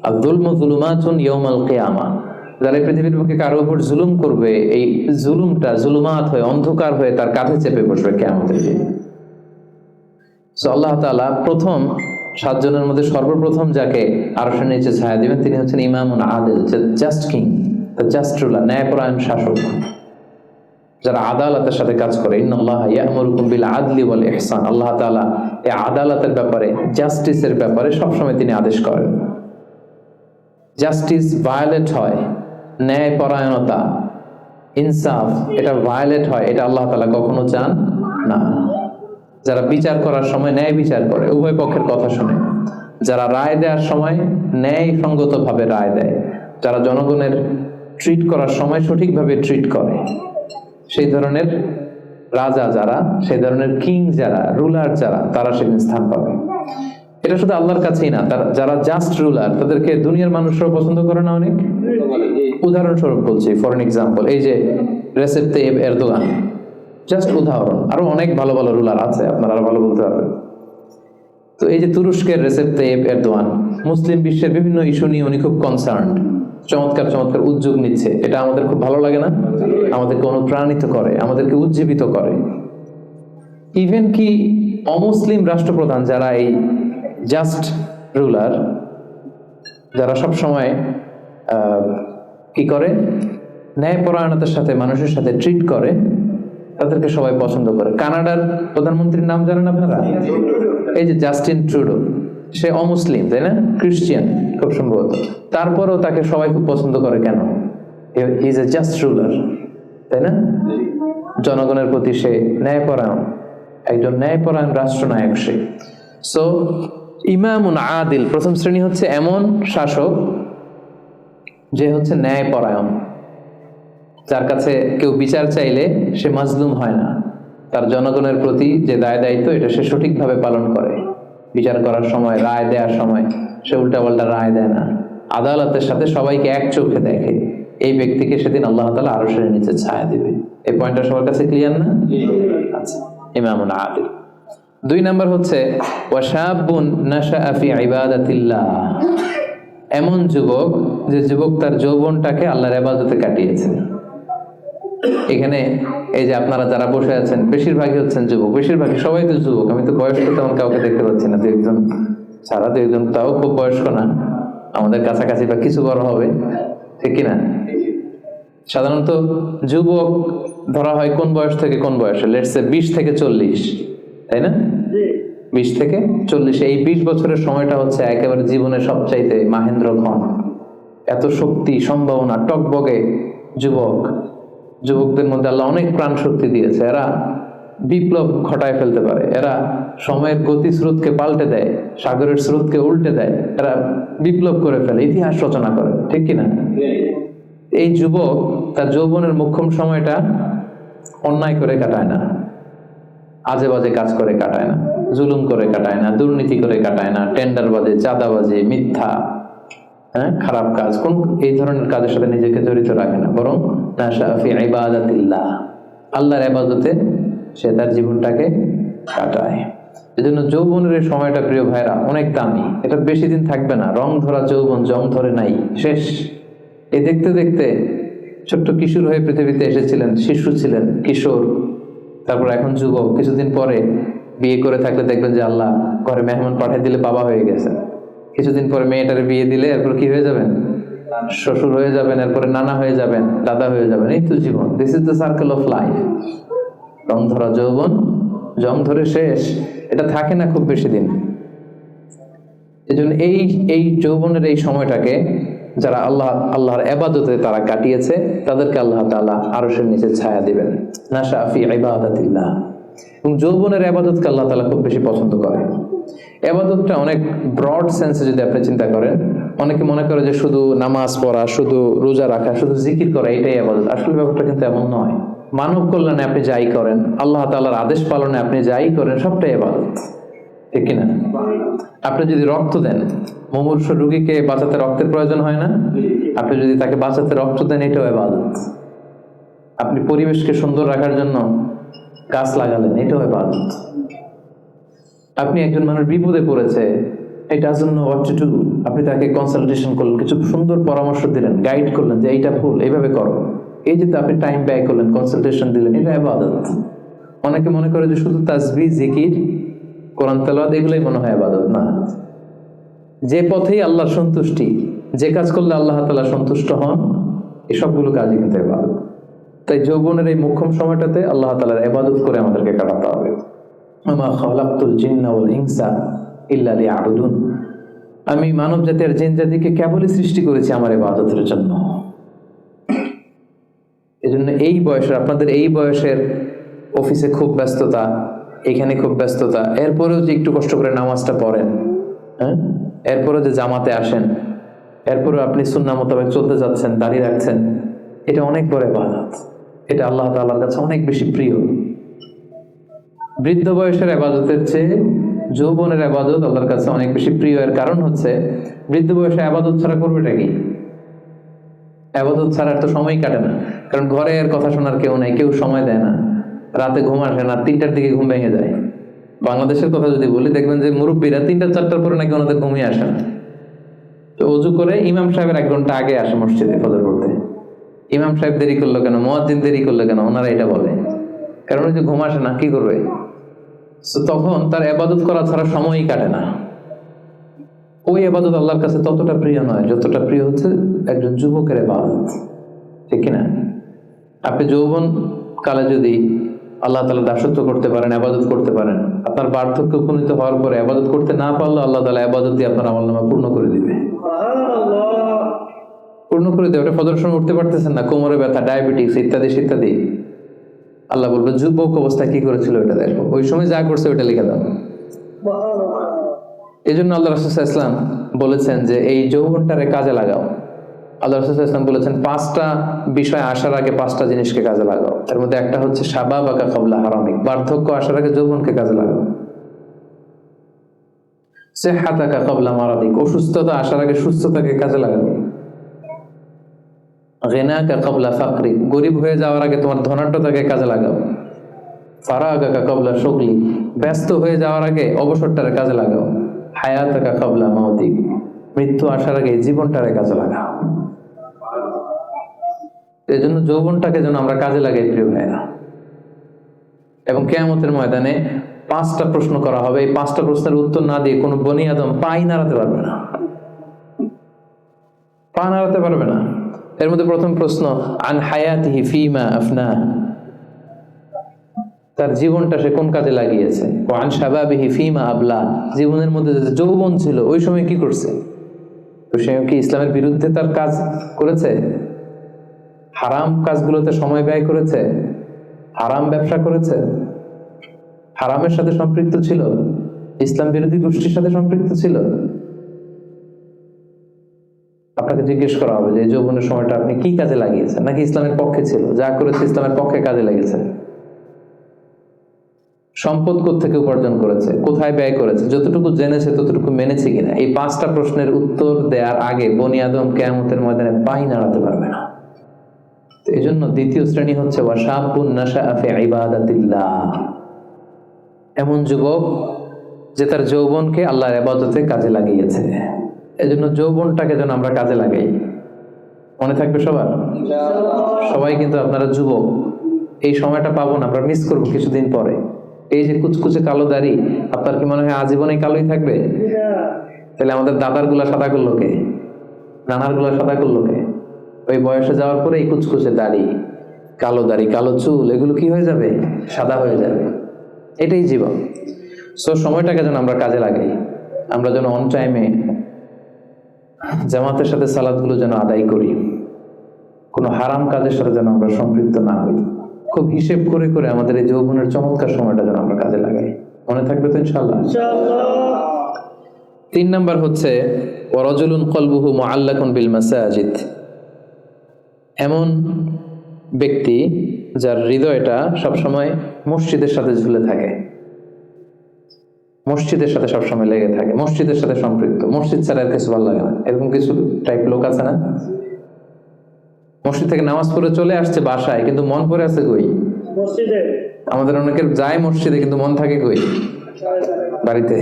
S1: আর যুলমু যুলুমাতুন ইয়াউমাল কিয়ামাহ, যারা পৃথিবীর বুকে কারো উপর জুলুম করবে, এই জুলুমটা জুলুমাত হয়ে, অন্ধকার হয়ে তার কাঁধে চেপে বসবে কিয়ামতের দিন। সো আল্লাহ তাআলা প্রথম 7 জনের মধ্যে সর্বপ্রথম যাকে আরশের নিচে ছায়া দিবেন তিনি হচ্ছেন ইমামুন আদিল, just king, the just ruler, ন্যায়পরায়ণ শাসক, যারা আদালতের সাথে কাজ করে। ইন্নাল্লাহা ইয়া'মুরুকুম বিল আদলি ওয়াল ইহসান, আল্লাহ তাআলা এই আদালতের ব্যাপারে, জাস্টিসের ব্যাপারে সবসময় তিনি আদেশ করেন। জাস্টিস ভায়োলেট হয়, ন্যায়পরায়ণতা, ইনসাফ, এটা ভায়োলেট হয়, এটা আল্লাহ তাআলা কখনো চান না। যারা বিচার করার সময় ন্যায় বিচার করে, উভয় পক্ষের কথা শুনে, যারা রায় দেওয়ার সময় ন্যায়সঙ্গত ভাবে রায় দেয়, যারা জনগণের ট্রিট করার সময় সঠিকভাবে ট্রিট করে, সেই ধরনের রাজা যারা, সেই ধরনের কিং যারা, রুলার যারা, তারা সেখানে স্থান পাবে। এটা শুধু আল্লাহর কাছেই না, যারা জাস্ট রুলার তাদেরকে দুনিয়ার মানুষরাও পছন্দ করে না অনেক। উদাহরণস্বরূপ বলছি, ফর এন এক্সাম্পল, এই যে রেসেপ তাইয়িপ এরদোয়ান, জাস্ট উদাহরণ, আরো অনেক ভালো ভালো রুলার আছে, আপনারা আরো ভালো বলতে পারবেন। তো এই যে তুরস্কের রেসেপ তাইয়িপ এরদোয়ান, মুসলিম বিশ্বের বিভিন্ন ইস্যু নিয়ে উনি খুব কনসার্নড, চমৎকার চমৎকার উদ্যোগ নিচ্ছে, এটা আমাদের খুব ভালো লাগে না? আমাদেরকে অনুপ্রাণিত করে, আমাদেরকে উজ্জীবিত করে। ইভেন কি অমুসলিম রাষ্ট্রপ্রধান যারা এই জাস্ট রুলার, যারা সব সময় কি করে, ন্যায়পরায়ণতার সাথে মানুষের সাথে ট্রিট করে, তাদেরকে সবাই পছন্দ করে। কানাডার প্রধানমন্ত্রীর নাম জানেন আপনারা? এই যে জাস্টিন ট্রুডো, সে অমুসলিম, তাই না, খ্রিস্টিয়ান খুব সম্ভবত, তারপরেও তাকে সবাই খুব পছন্দ করে। কেন? He is a just ruler, তাই না? জনগণের প্রতি সে ন্যায়পরায়ণ, একজন ন্যায়পরায়ণ রাষ্ট্রনায়ক সে। সো ইমামুন আদিল, প্রথম শ্রেণী হচ্ছে এমন শাসক যে হচ্ছে ন্যায়পরায়ণ, যার কাছে কেউ বিচার চাইলে সে মাজলুম হয় না, তার জনগণের প্রতি যে দায় দায়িত্ব এটা সে সঠিকভাবে পালন করে। বিচার করার সময়, রায় দেওয়ার সময় সে উল্টাপাল্টা রায় দেয় না, আদালতের সাথে সবাইকে এক চোখে দেখে। এই ব্যক্তিকে সেদিন আল্লাহ তাআলা আরশের নিচে ছায়া দিবে। এই পয়েন্টটা সবার কাছে ক্লিয়ার না? আচ্ছা, ইমামুন আদিল। 2 নাম্বার হচ্ছে ওয়াশাবুন নাশাআ ফি ইবাদাতিল্লাহ, এমন যুবক যে যুবক তার যৌবনটাকে আল্লাহর ইবাদতে কাটিয়েছে। এখানে এই যে আপনারা যারা বসে আছেন বেশিরভাগই হচ্ছেন যুবক, বেশিরভাগই, সবাই তো যুবক। আমি তো বয়স্ক তেমন কাউকে দেখতে পাচ্ছি না, 2-1 ছাড়া, 2-1 তাও খুব বয়স্ক না, আমাদের কাছাকাছি বা কিছু বড় হবে, ঠিক কিনা? সাধারণত যুবক ধরা হয় কোন বয়স থেকে কোন বয়সে? লেটস সে 20 থেকে 40, তাই না? 20 থেকে 40, এই 20 বছরের সময়টা হচ্ছে একেবারে জীবনের সবচাইতে মাহেন্দ্রক্ষণ। এত শক্তি, সম্ভাবনা, টকবগে যুবক, যুবকদের মধ্যে আল্লাহ অনেক প্রাণ শক্তি দিয়েছে। এরা বিপ্লব ঘটায় ফেলতে পারে, এরা সময়ের গতি স্রোতকে পাল্টে দেয়, সাগরের স্রোতকে উল্টে দেয়, এরা বিপ্লব করে ফেলে, ইতিহাস রচনা করে, ঠিক কিনা? এই যুবক তার যৌবনের মোক্ষম সময়টা অন্যায় করে কাটায় না, আজে বাজে কাজ করে কাটায় না, জুলুম করে কাটায় না, দুর্নীতি করে কাটায় না, টেন্ডারবাজি, চাঁদাবাজি, মিথ্যা, খারাপ কাজ, কোন এই ধরনের কাজের সাথে নিজেকে জড়িত রাখে না, বরং নাশাআ ফি ইবাদাতিল্লাহ, আল্লাহর ইবাদতে সে তার জীবনটাকে কাটায়। এজন্য যৌবনের এই সময়টা প্রিয় ভাইরা অনেক দামি, এটা বেশি দিন থাকবে না। রং ধরা যৌবন জং ধরে নাই, শেষ। এই দেখতে দেখতে ছোট্ট কিশোর হয়ে পৃথিবীতে এসেছিলেন, শিশু ছিলেন, কিশোর, তারপর এখন যুবক, কিছুদিন পরে বিয়ে করে থাকলে দেখবেন যে আল্লাহ ঘরে মেহমান পাঠিয়ে দিলে বাবা হয়ে গেছে। কিছুদিন পরে মেয়েটারে বিয়ে দিলে এরপর কি হয়ে যাবেন? শ্বশুর হয়ে যাবেন, এরপরে নানা হয়ে যাবেন, দাদা হয়ে যাবেন। এই তো জীবন, this is the circle of life. রং ধরা যৌবন জং ধরে শেষ, এটা থাকে না খুব বেশি দিন। এজন্য এই যৌবনের এই সময়টাকে যারা আল্লাহর ইবাদতে তারা কাটিয়েছে, তাদেরকে আল্লাহ তাআলা আরশের নিচে ছায়া দিবেন। নাশাআ ফি ইবাদাতিল্লাহ। এবং যৌবনের ইবাদতকে আল্লাহ তাআলা খুব বেশি পছন্দ করে। ইবাদতটা অনেক ব্রড সেন্সে যদি আপনি চিন্তা করেন, অনেকে মনে করে যে শুধু নামাজ পড়া, শুধু রোজা রাখা, শুধু জিকির করা এটাই ইবাদত। আসলে ব্যাপারটা কিন্তু এমন নয়। মানব কল্যাণে আপনি যাই করেন, আল্লাহ তাআলার আদেশ পালনে আপনি যাই করেন, সবটাই ইবাদত, ঠিক কিনা? আপনি যদি রক্ত দেন, মুমূর্ষ রোগীকে বাঁচাতে রক্তের প্রয়োজন হয় না? আপনি যদি তাকে বাঁচাতে রক্ত দেন, এটাও ইবাদত। আপনি পরিবেশকে সুন্দর রাখার জন্য গাছ লাগালেন, এটাও ইবাদত। আপনি একজন মানুষ বিপদে পড়েছে, it doesn't know what to do, আপনি তাকে কনসালটেশন করলেন, কিছু সুন্দর পরামর্শ দিলেন, গাইড করলেন যে এইটা ভুল, এইভাবে করো, এই যে আপনি টাইম ব্যয় করলেন, কনসালটেশন দিলেন, এটা ইবাদত। অনেকে মনে করে যে শুধু তাসবিহ, জিকির, কোরআন তেলাওয়াত এগুলোই মনে হয় ইবাদত। না, যে পথেই আল্লাহর সন্তুষ্টি, যে কাজ করলে আল্লাহ তাআলা সন্তুষ্ট হন, এই সবগুলো কাজই কিন্তু ইবাদত। তাই যৌবনের এই মোক্ষম সময়টাতে আল্লাহ তাআলার ইবাদত করে আমাদেরকে কাটাতে হবে। আমা খালাকতুল জিন্না ওয়াল ইনসা ইল্লা লিয়াবুদুন, আমি মানব জাতি আর জিন জাতিকে কেবলই সৃষ্টি করেছি আমার ইবাদতের জন্য। এজন্য এই বয়সের, আপনাদের এই বয়সের অফিসে খুব ব্যস্ততা, এখানে খুব ব্যস্ততা, এরপরেও যে একটু কষ্ট করে নামাজটা পড়েন, হ্যাঁ, এরপরেও যে জামাতে আসেন, এরপরেও আপনি সুন্নাহ মোতাবেক চলতে যাচ্ছেন, দাঁড়িয়ে রাখছেন, এটা অনেক বড় ইবাদত। এটা আল্লাহ তাআলার কাছে অনেক বেশি প্রিয়। বৃদ্ধ বয়সের ইবাদতের চেয়ে যৌবনের ইবাদত আল্লাহর কাছে অনেক বেশি প্রিয়। এর কারণ হচ্ছে, বৃদ্ধ বয়সে ইবাদত ছাড়া করবেটা কি? ইবাদত ছাড়া তো সময় কাটে না, কারণ ঘরে এর কথা শোনার কেউ নাই, কেউ সময় দেয় না, রাতে ঘুম আসে না, 3টার দিকে ঘুম ভেঙে যায়। বাংলাদেশের কথা যদি বলি, দেখবেন যে মুরব্বীরা 3টা-4টার পরে নাকি ওনাদের ঘুমিয়ে আসে না। তো অজু করে ইমাম সাহেবের 1 ঘন্টা আগে আসে মসজিদে ফজর পড়তে। ইমাম সাহেব দেরি করলো কেন, মুয়াজ্জিন দেরি করলো কেন, ওনারা এটা বলে, কারণ ওই যে ঘুম আসে না, কি করবে? তখন তার ইবাদত করা ছাড়া সময়ই কাটে না। ওই ইবাদত আল্লাহর কাছে ততটা প্রিয় নয় যতটা প্রিয় হচ্ছে একজন যুবকের ইবাদত, ঠিক কিনা? আপনি যৌবন কালে যদি আল্লাহ তাআলা দাসত্ব করতে পারেন, ইবাদত করতে পারেন, আপনার বার্ধক্য উপনীত হওয়ার পরে ইবাদত করতে না পারলে আল্লাহ তাআলা ইবাদত দিয়ে আপনার আমলনামা পূর্ণ করে দিবে। পূর্ণ করে দেবে। আপনি ফজর সময় উঠতে পারতেছেন না, কোমরে ব্যথা, ডায়াবেটিস ইত্যাদি ইত্যাদি, আল্লাহ বলবে যুবক অবস্থায় কি করেছিল ওটা দেখো, ওই সময় যা করছে ওটা লিখে দাও। এই জন্য আল্লাহ রাসূল সাল্লাল্লাহু আলাইহি ওয়াসাল্লাম বলেছেন যে এই যৌবনটারে কাজে লাগাও। আল্লাহ রাসূল সাল্লাল্লাহু আলাইহি ওয়াসাল্লাম বলেছেন 5টা বিষয় আসার আগে 5টা জিনিসকে কাজে লাগাও। তার মধ্যে একটা হচ্ছে শাবাবাকা ক্বাবলা হারামিক, বার্ধক্য আসার আগে যৌবনকে কাজে লাগাও। সিহহাতাকা ক্বাবলা মারাদিক, অসুস্থতা আসার আগে সুস্থতাকে কাজে লাগাও। গিনাকা ক্বাবলা ফাকরিক, গরিব হয়ে যাওয়ার আগে তোমার ধনাঢ্যতাকে কাজে লাগাও। ফারাগাকা ক্বাবলা শুগলি, ব্যস্ত হয়ে যাওয়ার আগে অবসরটারে কাজে লাগাও। হায়াতাকা ক্বাবলা মাউতিক, মৃত্যু আসার আগে জীবনটারে কাজে লাগাও। এই জন্য যৌবনটাকে যেন আমরা কাজে লাগাই, প্রিয় ভাইরা। এবং কিয়ামতের ময়দানে 5টা প্রশ্ন করা হবে, এই 5টা প্রশ্নের উত্তর না দিয়ে কোনো বনি আদম পাই নাড়াতে পারবে না, পা নাড়াতে পারবে না। এর মধ্যে প্রথম প্রশ্ন, আন হায়াতিহি ফিমা আফনা, তার জীবনটা সে কোন কাজে লাগিয়েছে। ও আন শাবাবিহি ফিমা আবলা, জীবনের মধ্যে যে যৌবন ছিল ওই সময় কি করছে, ওই সময় কি ইসলামের বিরুদ্ধে তার কাজ করেছে, হারাম কাজগুলোতে সময় ব্যয় করেছে, হারাম ব্যবসা করেছে, হারামের সাথে সম্পৃক্ত ছিল, ইসলাম বিরোধী গোষ্ঠীর সাথে সম্পৃক্ত ছিল। আপনাকে জিজ্ঞেস করা হবে যে যৌবনের সময়টা আপনি কি কাজে লাগিয়েছেন, নাকি ইসলামের পক্ষে ছিল, যা করেছে ইসলামের পক্ষে কাজে লেগেছে। সম্পদ কোত্থেকে উপার্জন করেছে, কোথায় ব্যয় করেছে, যতটুকু জেনেছে ততটুকু মেনেছে কিনা। এই 5টা প্রশ্নের উত্তর দেওয়ার আগে বনি আদম কিয়ামতের ময়দানে পাই নাড়াতে পারবে না। এই জন্য দ্বিতীয় শ্রেণী হচ্ছে ওয়াশাবুন নাশাআ ফি ইবাদাতিল্লাহ, এমন যুবক যে তার যৌবনকে আল্লাহর ইবাদতে কাজে লাগিয়েছে। এজন্য যৌবনটাকে যেন আমরা কাজে লাগাই। মনে থাকবে সবার, সবাই কিন্তু আপনারা যুবক, এই সময়টা পাবো না, আমরা মিস করবো কিছুদিন পরে। এই যে কুচকুচে কালো দাড়ি, আপনার কি মনে হয় আজীবনে কালোই থাকবে? তাহলে আমাদের দাদার গুলা সাদা করলো কে, নানার গুলা সাদা করলো কে? ওই বয়সে যাওয়ার পরে এই কুচকুচে দাড়ি, কালো চুল, এগুলো কি হয়ে যাবে? সাদা হয়ে যাবে। এটাই জীবন। সো সময়টাকে যেন আমরা কাজে লাগাই, আমরা যেন অন টাইমে জামাতের সাথে সালাতগুলো যেন আদায় করি, কোনো হারাম কাজের সাথে যেন আমরা সম্পৃক্ত না হই। খুব হিসেব করে করে আমাদের এই যৌবনের চমৎকার সময়টা যেন আমরা কাজে লাগাই। মনে থাকবে তো ইনশাআল্লাহ? 3 নাম্বার হচ্ছে ওয়ারাজুলুন কলবুহু মুআল্লাকুন বিল মাসাজিদ, এমন ব্যক্তি যার হৃদয়টা সবসময় মসজিদের সাথে ঝুলে থাকে, মসজিদের সাথে সবসময় লেগে থাকে, মসজিদের সাথে সম্পৃক্ত, মসজিদ ছাড়া আর কিছু ভালো লাগে না। এরকম কিছু টাইপ লোক আছে না? মসজিদ থেকে নামাজ পড়ে চলে আসছে বাসায়, কিন্তু মন পড়ে আছে কই?
S2: মসজিদে।
S1: আমাদের অনেকের যায় মসজিদে কিন্তু মন থাকে কই? বাড়িতে।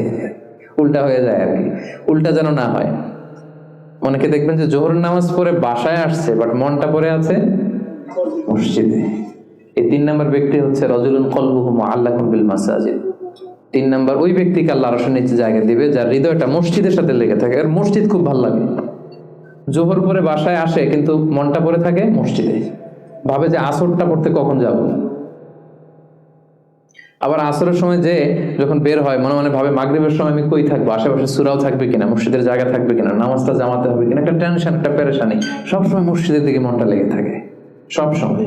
S1: উল্টা হয়ে যায় আর কি, উল্টা যেন না হয়। অনেকে দেখবেন যে জোহরের নামাজ পড়ে বাসায় আসছে, বাট মনটা পড়ে আছে মসজিদে। এই 3 নম্বর ব্যক্তি হচ্ছে রাজুলুন কলবুহু মুআল্লাকুন বিল মাসাজিদ। 3 নম্বর ওই ব্যক্তিকে আল্লাহ আরশের নিচে জায়গা দিবে যার হৃদয়টা মসজিদের সাথে লেগে থাকে। আর মসজিদ খুব ভালো লাগে। জোহর পরে বাসায় আসে কিন্তু মনটা পড়ে থাকে মসজিদে, ভাবে যে আসরটা পড়তে কখন যাব। আবার আসরের সময় যে যখন বের হয় মনে মনে ভাবে মাগরিবের সময় আমি কই থাকবো, আশেপাশে সূরাও থাকবে কিনা, মসজিদের জায়গা থাকবে কিনা, নামাজটা জামাতে হবে কিনা, একটা টেনশন, একটা পেরেশানি, সবসময় মসজিদের দিকে মনটা লেগে থাকে সব সময়।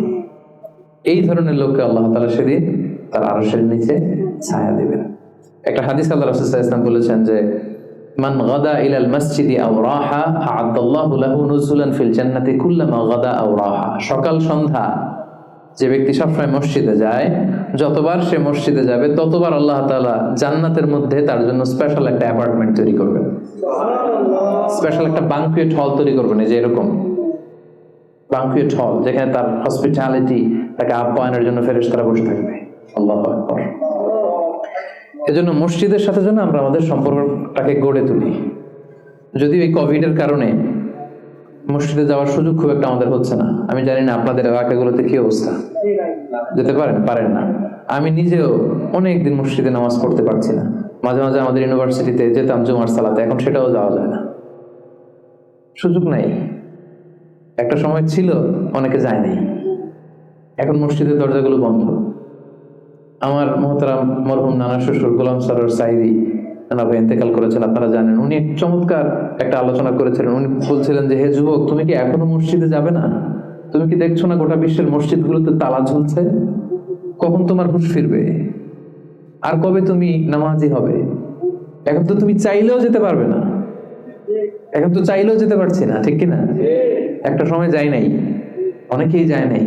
S1: এই ধরনের লোককে আল্লাহ তাআলা সেদিন তার আরশের নিচে ছায়া দিবেন। একটা হাদিস আল্লাহ রাসূল সাল্লাল্লাহু আলাইহি ওয়াসাল্লাম বলেছেন যে মান গাদা ইলাল মসজিদি আও রাহা আ'আদাল্লাহু লাহু নুজুলান ফিল জান্নাতি কুল্লামা গাদা আও রাহা। সকাল সন্ধ্যা যে ব্যক্তি সবসময় মসজিদে যায়, যতবার সে মসজিদে যাবে ততবার আল্লাহ তাআলা জান্নাতের মধ্যে তার জন্য স্পেশাল একটা অ্যাপার্টমেন্ট তৈরি করবেন, স্পেশাল একটা বানকুয়েট হল তৈরি করবেন। এই যে এরকম বানকুয়েট হল, যেখানে তার হসপিটালিটি, তাকে আপ্যায়নের জন্য ফেরেশতারা বসে থাকবে। আল্লাহু আকবার। এজন্য মসজিদের সাথে যেন আমরা আমাদের সম্পর্কটাকে গড়ে তুলি। যদি এই কোভিডের কারণে মসজিদে যাওয়ার সুযোগ খুব একটা আমাদের হচ্ছে না, আমি জানি না আপনাদের এলাকাগুলোতে কি অবস্থা, যেতে পারেন না। আমি নিজেও অনেকদিন মসজিদে নামাজ পড়তে পারছি না। মাঝে মাঝে আমাদের ইউনিভার্সিটিতে যেতাম জুমার সালাতে, এখন সেটাও যাওয়া যায় না, সুযোগ নাই। একটা সময় ছিল অনেকে যায় নাই, এখন মসজিদের দরজাগুলো বন্ধ। আমার মোহতারাম মরহুম নানা শ্বশুর গোলাম সরোয়ার সাইদি নানা ভাই ইন্তেকাল করেছেন, আপনারা জানেন। উনি চমৎকার একটা আলোচনা করেছিলেন। উনি বলছিলেন যে হে যুবক, তুমি কি এখনো মসজিদে যাবে না? তুমি কি দেখছো না গোটা বিশ্বের মসজিদগুলোতে তালা ঝুলছে? কখন তোমার হুঁশ ফিরবে? আর কবে তুমি নামাজি হবে? এখন তো তুমি চাইলেও যেতে পারবে না, এখন তো চাইলেও যেতে পারছি না, ঠিক কিনা? একটা সময় যাই নাই, অনেকেই যায় নাই,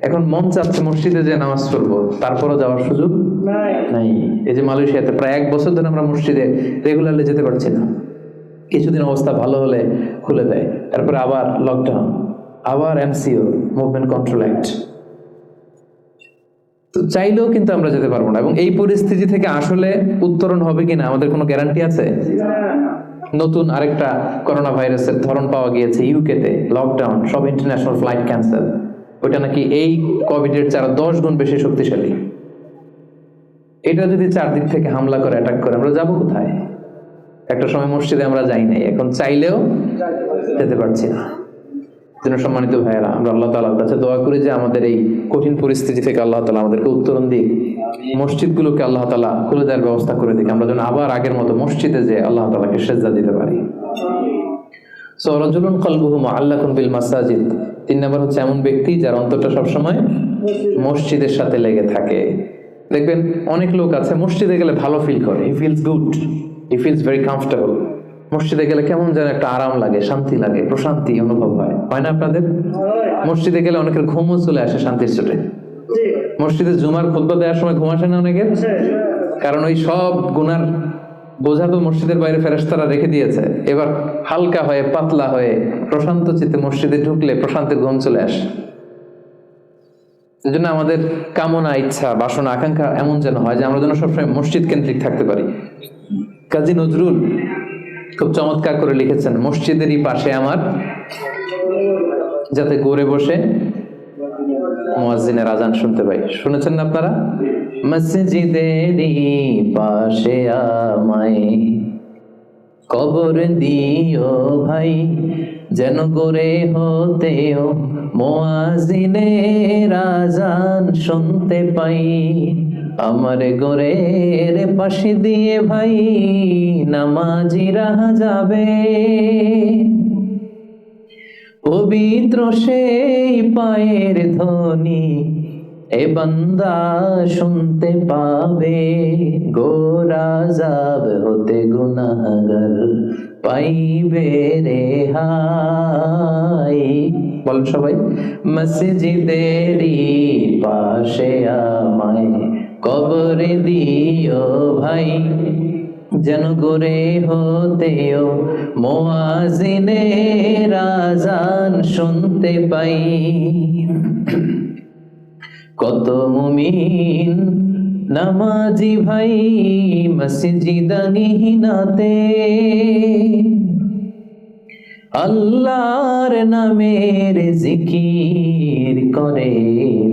S1: এখন মন চাচ্ছে মসজিদে যে নামাজ পড়বো, তারপরও যাওয়ার সুযোগ নাই। এই যে মালয়েশিয়াতে প্রায় 1 বছর ধরে আমরা মসজিদে রেগুলারলি যেতে পারছি না। কিছুদিন অবস্থা ভালো হলে খুলে দেয়, তারপরে আবার লকডাউন, আবার MCO, মুভমেন্ট কন্ট্রোল অ্যাক্ট। তো চাইলেও কিন্তু আমরা যেতে পারবো না। এবং এই পরিস্থিতি থেকে আসলে উত্তরণ হবে কিনা আমাদের কোনো গ্যারান্টি আছে? নতুন আরেকটা করোনা ভাইরাসের ধরন পাওয়া গিয়েছে ইউকেতে, লকডাউন, সব ইন্টারন্যাশনাল ফ্লাইট ক্যান্সেল। ওইটা নাকি এই কোভিডের 10 গুণ বেশি শক্তিশালী। এটা যদি চারদিক থেকে হামলা করে, অ্যাটাক করে, আমরা যাবো কোথায়? একটা সময় মসজিদে আমরা যাই নাই, এখন চাইলেও যেতে পারছি না। জন্য সম্মানিত ভাইয়েরা, আমরা আল্লাহ তাআলার কাছে দোয়া করি যে আমাদের এই কঠিন পরিস্থিতি থেকে আল্লাহ তাআলা আমাদেরকে উত্তরণ দিক, মসজিদগুলোকে আল্লাহ তাআলা খুলে দেওয়ার ব্যবস্থা করে দিক, আমরা যেন আবার আগের মতো মসজিদে যে আল্লাহ তাআলাকে সেজদা দিতে পারি। সো রাজুলুন কলবুহু মুআল্লাকুন বিল মাসাজিদ। 3 নম্বর হচ্ছে এমন ব্যক্তি যার অন্তরটা সবসময় মসজিদের সাথে লেগে থাকে। দেখবেন অনেক লোক আছে মসজিদে গেলে ভালো ফিল করে, he feels good, he feels very comfortable. মসজিদে গেলে কেমন যেন একটা আরাম লাগে, শান্তি লাগে, প্রশান্তি অনুভব হয়, হয় না আপনাদের? মসজিদে গেলে অনেকের ঘুমও চলে আসে শান্তির চোটে। মসজিদে জুমার খুতবা দেওয়ার সময় ঘুম আসে না অনেকের? কারণ ওই সব গুনার বোঝা তো মসজিদের বাইরে ফেরেশতারা রেখে দিয়েছে। এবার হালকা হয়ে, পাতলা হয়ে, প্রশান্ত চিত্তে মসজিদে ঢুকলে প্রশান্তের ঘুম চলে আসে। এই জন্য আমাদের কামনা, ইচ্ছা, বাসনা, আকাঙ্ক্ষা এমন যেন হয় যে আমরা যেন সবসময় মসজিদ কেন্দ্রিক থাকতে পারি। কাজী নজরুল খুব চমৎকার করে লিখেছেন, মসজিদেরই পাশে আমার, যাতে গড়ে বসে মুয়াজ্জিনের আজান শুনতে পাই। শুনেছেন না আপনারা? মসজিদেরই পাশে আমায় কবর দিও ভাই, যেন করে হতেও মুয়াজ্জিনের আজান শুনতে পাই। আমার ঘরের পাশে দিয়ে ভাই নামাজিরা যাবে, পবিত্র সেই পায়ের ধ্বনি এ বান্দা শুনতে পাবে। গোরাজাব হতে গুনাহগার পাইবে রেহাই। বলেন সবাই, মসজিদেরই পাশে আমায় কবর দিও ভাই, যেন করে হতেও মুয়াজ্জিনের আযান শুনতে পাই। কত মুমিন নামাজি ভাই মসজিদানিহিনাতে আল্লাহর নামের জিকির করে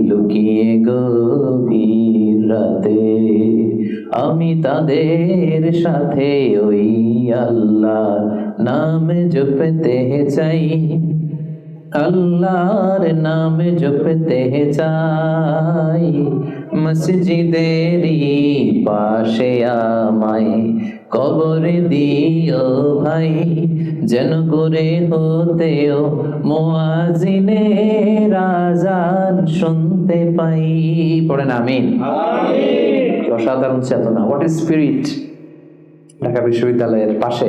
S1: লুকিয়ে গভীর রাতে। আমি তাদের সাথে ওই আল্লাহর নাম জপতে চাই, আল্লাহর নাম জপতে চাই। মসজিদেরই পাশে আমায় কবর দিও ভাই, যেন করে হতেও মুয়াজ্জিনের আযান শুনতে পাই। পড়েন আমিন। অসাধারণ চেতনা, হোয়াট ইজ স্পিরিট। ঢাকা বিশ্ববিদ্যালয়ের পাশে,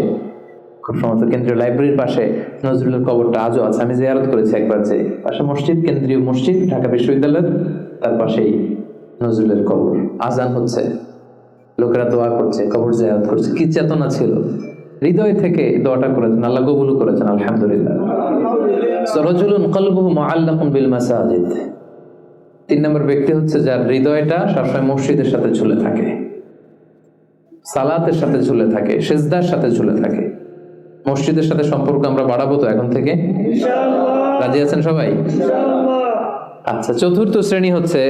S1: খুব সম্ভবত কেন্দ্রীয় লাইব্রেরির পাশে নজরুলের কবরটা আজও আছে। আমি জিয়ারত করেছি একবার, যে পাশে মসজিদ, কেন্দ্রীয় মসজিদ ঢাকা বিশ্ববিদ্যালয়ের, তার পাশেই নজরুলের কবর। আজান হচ্ছে, লোকেরা দোয়া করছে, কবর জিয়ারত করছে। কি চেতনা ছিল, হৃদয় থেকে দোয়াটা করেছেন, আল্লাহ কবুল করেছেন, আলহামদুলিল্লাহ। রাজুলুন কলবুহু মুআল্লাকুন বিল মাসাজিদ। 3 নম্বর ব্যক্তি হচ্ছে যার হৃদয়টা সবসময় মসজিদের সাথে ঝুলে থাকে, সালাতের সাথে ঝুলে থাকে, সিজদার সাথে ঝুলে থাকে। মসজিদের সাথে সম্পর্ক আমরা বাড়াবো তো এখন থেকে, ইনশাআল্লাহ। রাজি আছেন সবাই? ইনশাআল্লাহ। আচ্ছা, চতুর্থ শ্রেণী হচ্ছে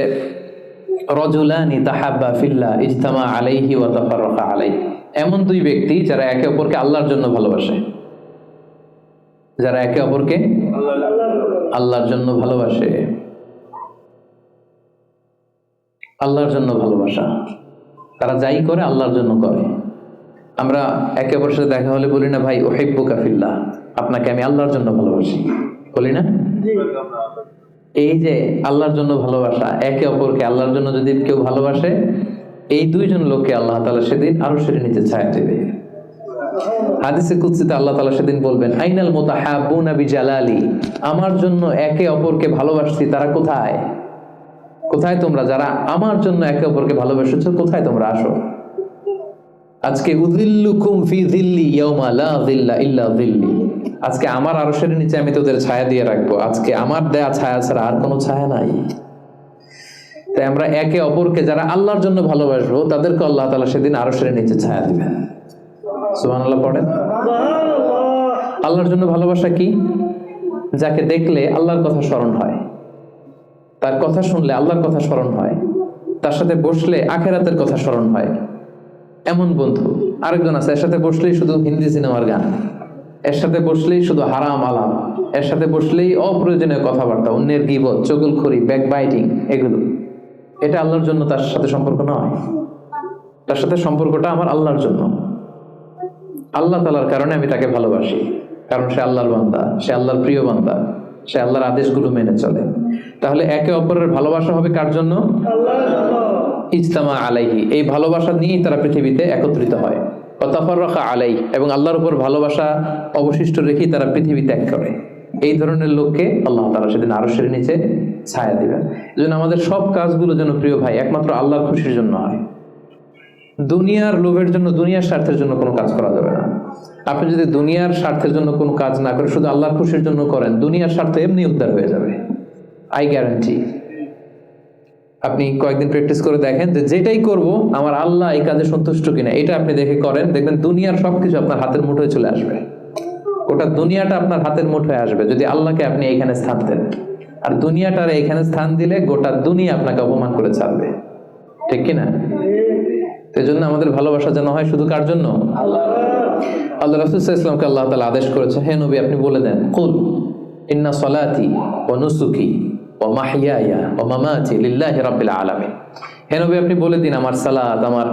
S1: রাজুলানি তাহাব্বা ফিল্লাহ ইজতামা আলাইহি ওয়া তাফাররাকা আলাইহি। এমন 2 ব্যক্তি যারা একে অপরকে আল্লাহর জন্য ভালোবাসে, যারা একে অপরকে আল্লাহর জন্য ভালোবাসে। আল্লাহর জন্য ভালোবাসা, তারা যাই করে আল্লাহর জন্য করে। আমরা একে অপরের সাথে দেখা হলে বলি না, ভাই উহিব্বুকা ফিল্লাহ, আপনাকে আমি আল্লাহর জন্য ভালোবাসি, বলি না? এই যে আল্লাহর জন্য ভালোবাসা, একে অপরকে আল্লাহর জন্য যদি কেউ ভালোবাসে, এই 2 জন লোককে আল্লাহ তাআলা সেদিন আরশের নিচে ছায়া দেবে। হাদিসে কুদসিতে আল্লাহ তাআলা সেদিন বলবেন, আইনাল মুতাহাব্বুনা বিজালালি, আমার জন্য একে অপরকে ভালোবাসছি তারা কোথায়? কোথায় তোমরা যারা আমার জন্য একে অপরকে ভালোবেসেছো, কোথায় তোমরা? আসো। আজকে উযিল্লুকুম ফি যিল্লি ইয়াওমা লা যিল্লা ইল্লা যিল্লি, আজকে আমার আরশের নিচে আমি তোদের ছায়া দিয়ে রাখবো। আজকে আমার দেয়া ছায়া ছাড়া আর কোনো ছায়া নাই। তাই আমরা একে অপরকে যারা আল্লাহর জন্য ভালোবাসবো, তাদেরকে আল্লাহ তাআলা সেদিন আরশের নিচে ছায়া দিবেন। সুবহানাল্লাহ পড়েন। আল্লাহর জন্য ভালোবাসা কি? যাকে দেখলে আল্লাহর কথা স্মরণ হয়, তার কথা শুনলে আল্লাহর কথা স্মরণ হয়, তার সাথে বসলে আখিরাতের কথা স্মরণ হয়, এমন বন্ধু। আরেকজন আছে, এর সাথে বসলেই শুধু হিন্দি সিনেমার গান, এর সাথে বসলেই শুধু হারাম আলাপ, এর সাথে বসলেই অপ্রয়োজনীয় কথাবার্তা, অন্যের গীবত, চুগলখড়ি, ব্যাকবাইটিং, এগুলো। এটা আল্লাহর জন্য তার সাথে সম্পর্ক নয়। তার সাথে সম্পর্কটা আমার আল্লাহর জন্য, আল্লাহ তাআলার কারণে আমি তাকে ভালোবাসি, কারণ সে আল্লাহর বান্দা, সে আল্লাহর প্রিয় বান্দা, সে আল্লাহর আদেশগুলো মেনে চলে। তাহলে একে অপরের ভালোবাসা হবে কার জন্য? আল্লাহর জন্য। ইজতামা আলাইহি, এই ভালোবাসা নিয়েই তারা পৃথিবীতে একত্রিত হয়। ওয়া তাফাররাকা আলাইহি, এবং আল্লাহর উপর ভালোবাসা অবশিষ্ট রেখেই তারা পৃথিবী ত্যাগ করে। এই ধরনের লোককে আল্লাহ তাআলা সেদিন আরশের নিচে ছায়া দিবেন। এজন্য আমাদের সব কাজগুলো যেন প্রিয় ভাই একমাত্র আল্লাহর খুশির জন্য হয়। দুনিয়ার লোভের জন্য, দুনিয়ার স্বার্থের জন্য কোনো কাজ করা যাবে না। আপনি যদি দুনিয়ার স্বার্থের জন্য কোনো কাজ না করে শুধু আল্লাহর খুশির জন্য করেন, দুনিয়ার স্বার্থ এমনি উদ্ধার হয়ে যাবে, আই গ্যারান্টি। আপনি কয়েকদিন প্র্যাকটিস করে দেখেন যে যেটাই করব আমার আল্লাহ এই কাজে সন্তুষ্ট কিনা, এটা আপনি দেখে করেন, দেখবেন দুনিয়ার সবকিছু আপনার হাতের মুঠোয় চলে আসবে। ওটা দুনিয়াটা আপনার হাতের মুঠোয় আসবে যদি আল্লাহকে আপনি এইখানে স্থান দেন। আর দুনিয়াটার এইখানে স্থান দিলে গোটা দুনিয়া আপনাকে অপমান করে ছাড়বে, ঠিক কিনা? এই জন্য আমাদের ভালোবাসা যেন হয় শুধু কার জন্য? আল্লাহ রাসূল সাল্লাল্লাহু আলাইহি ওয়াসাল্লামকে আল্লাহ তাআলা আদেশ করেছে, হে নবী আপনি বলে দেন, কুল ইন্না সলাতি ওয়া নুসুকি ওয়া মাহইয়ায়া ওয়া মামাতি লিল্লাহি রাব্বিল আলামিন। হে নবী আপনি বলে দিন, আমার সালাত, আমার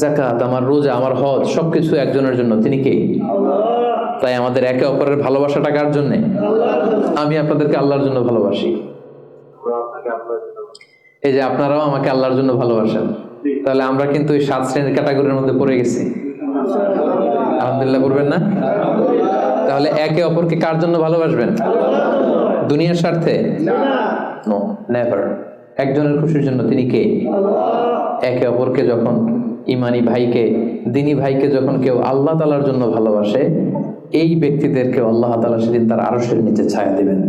S1: যাকাত, আমার রোজা, আমার হজ সবকিছু একজনের জন্য, তিনি কে? আল্লাহ। তাই আমাদের একে অপরের ভালোবাসাটা কার জন্য? আল্লাহর জন্য। আমি আপনাদেরকে আল্লাহর জন্য ভালোবাসি, এই যে আপনারাও আমাকে আল্লাহর জন্য ভালোবাসেন। তাহলে আমরা কিন্তু এই 7 শ্রেণীর ক্যাটাগরির মধ্যে পড়ে গেছি। আলহামদুলিল্লাহ করবেন না? তাহলে একে অপরকে কার জন্য ভালোবাসবেন? দুনিয়ার স্বার্থে? No, never. একজনের খুশির জন্য, তিনি কে? আল্লাহ। একে অপরকে যখন ইমানি ভাইকে, দিনী ভাইকে যখন কেউ আল্লাহ তাআলার জন্য ভালোবাসে, এই ব্যক্তিদেরকে আল্লাহ তাআলা সেদিন তার আরশের নিচে ছায়া দিবেন।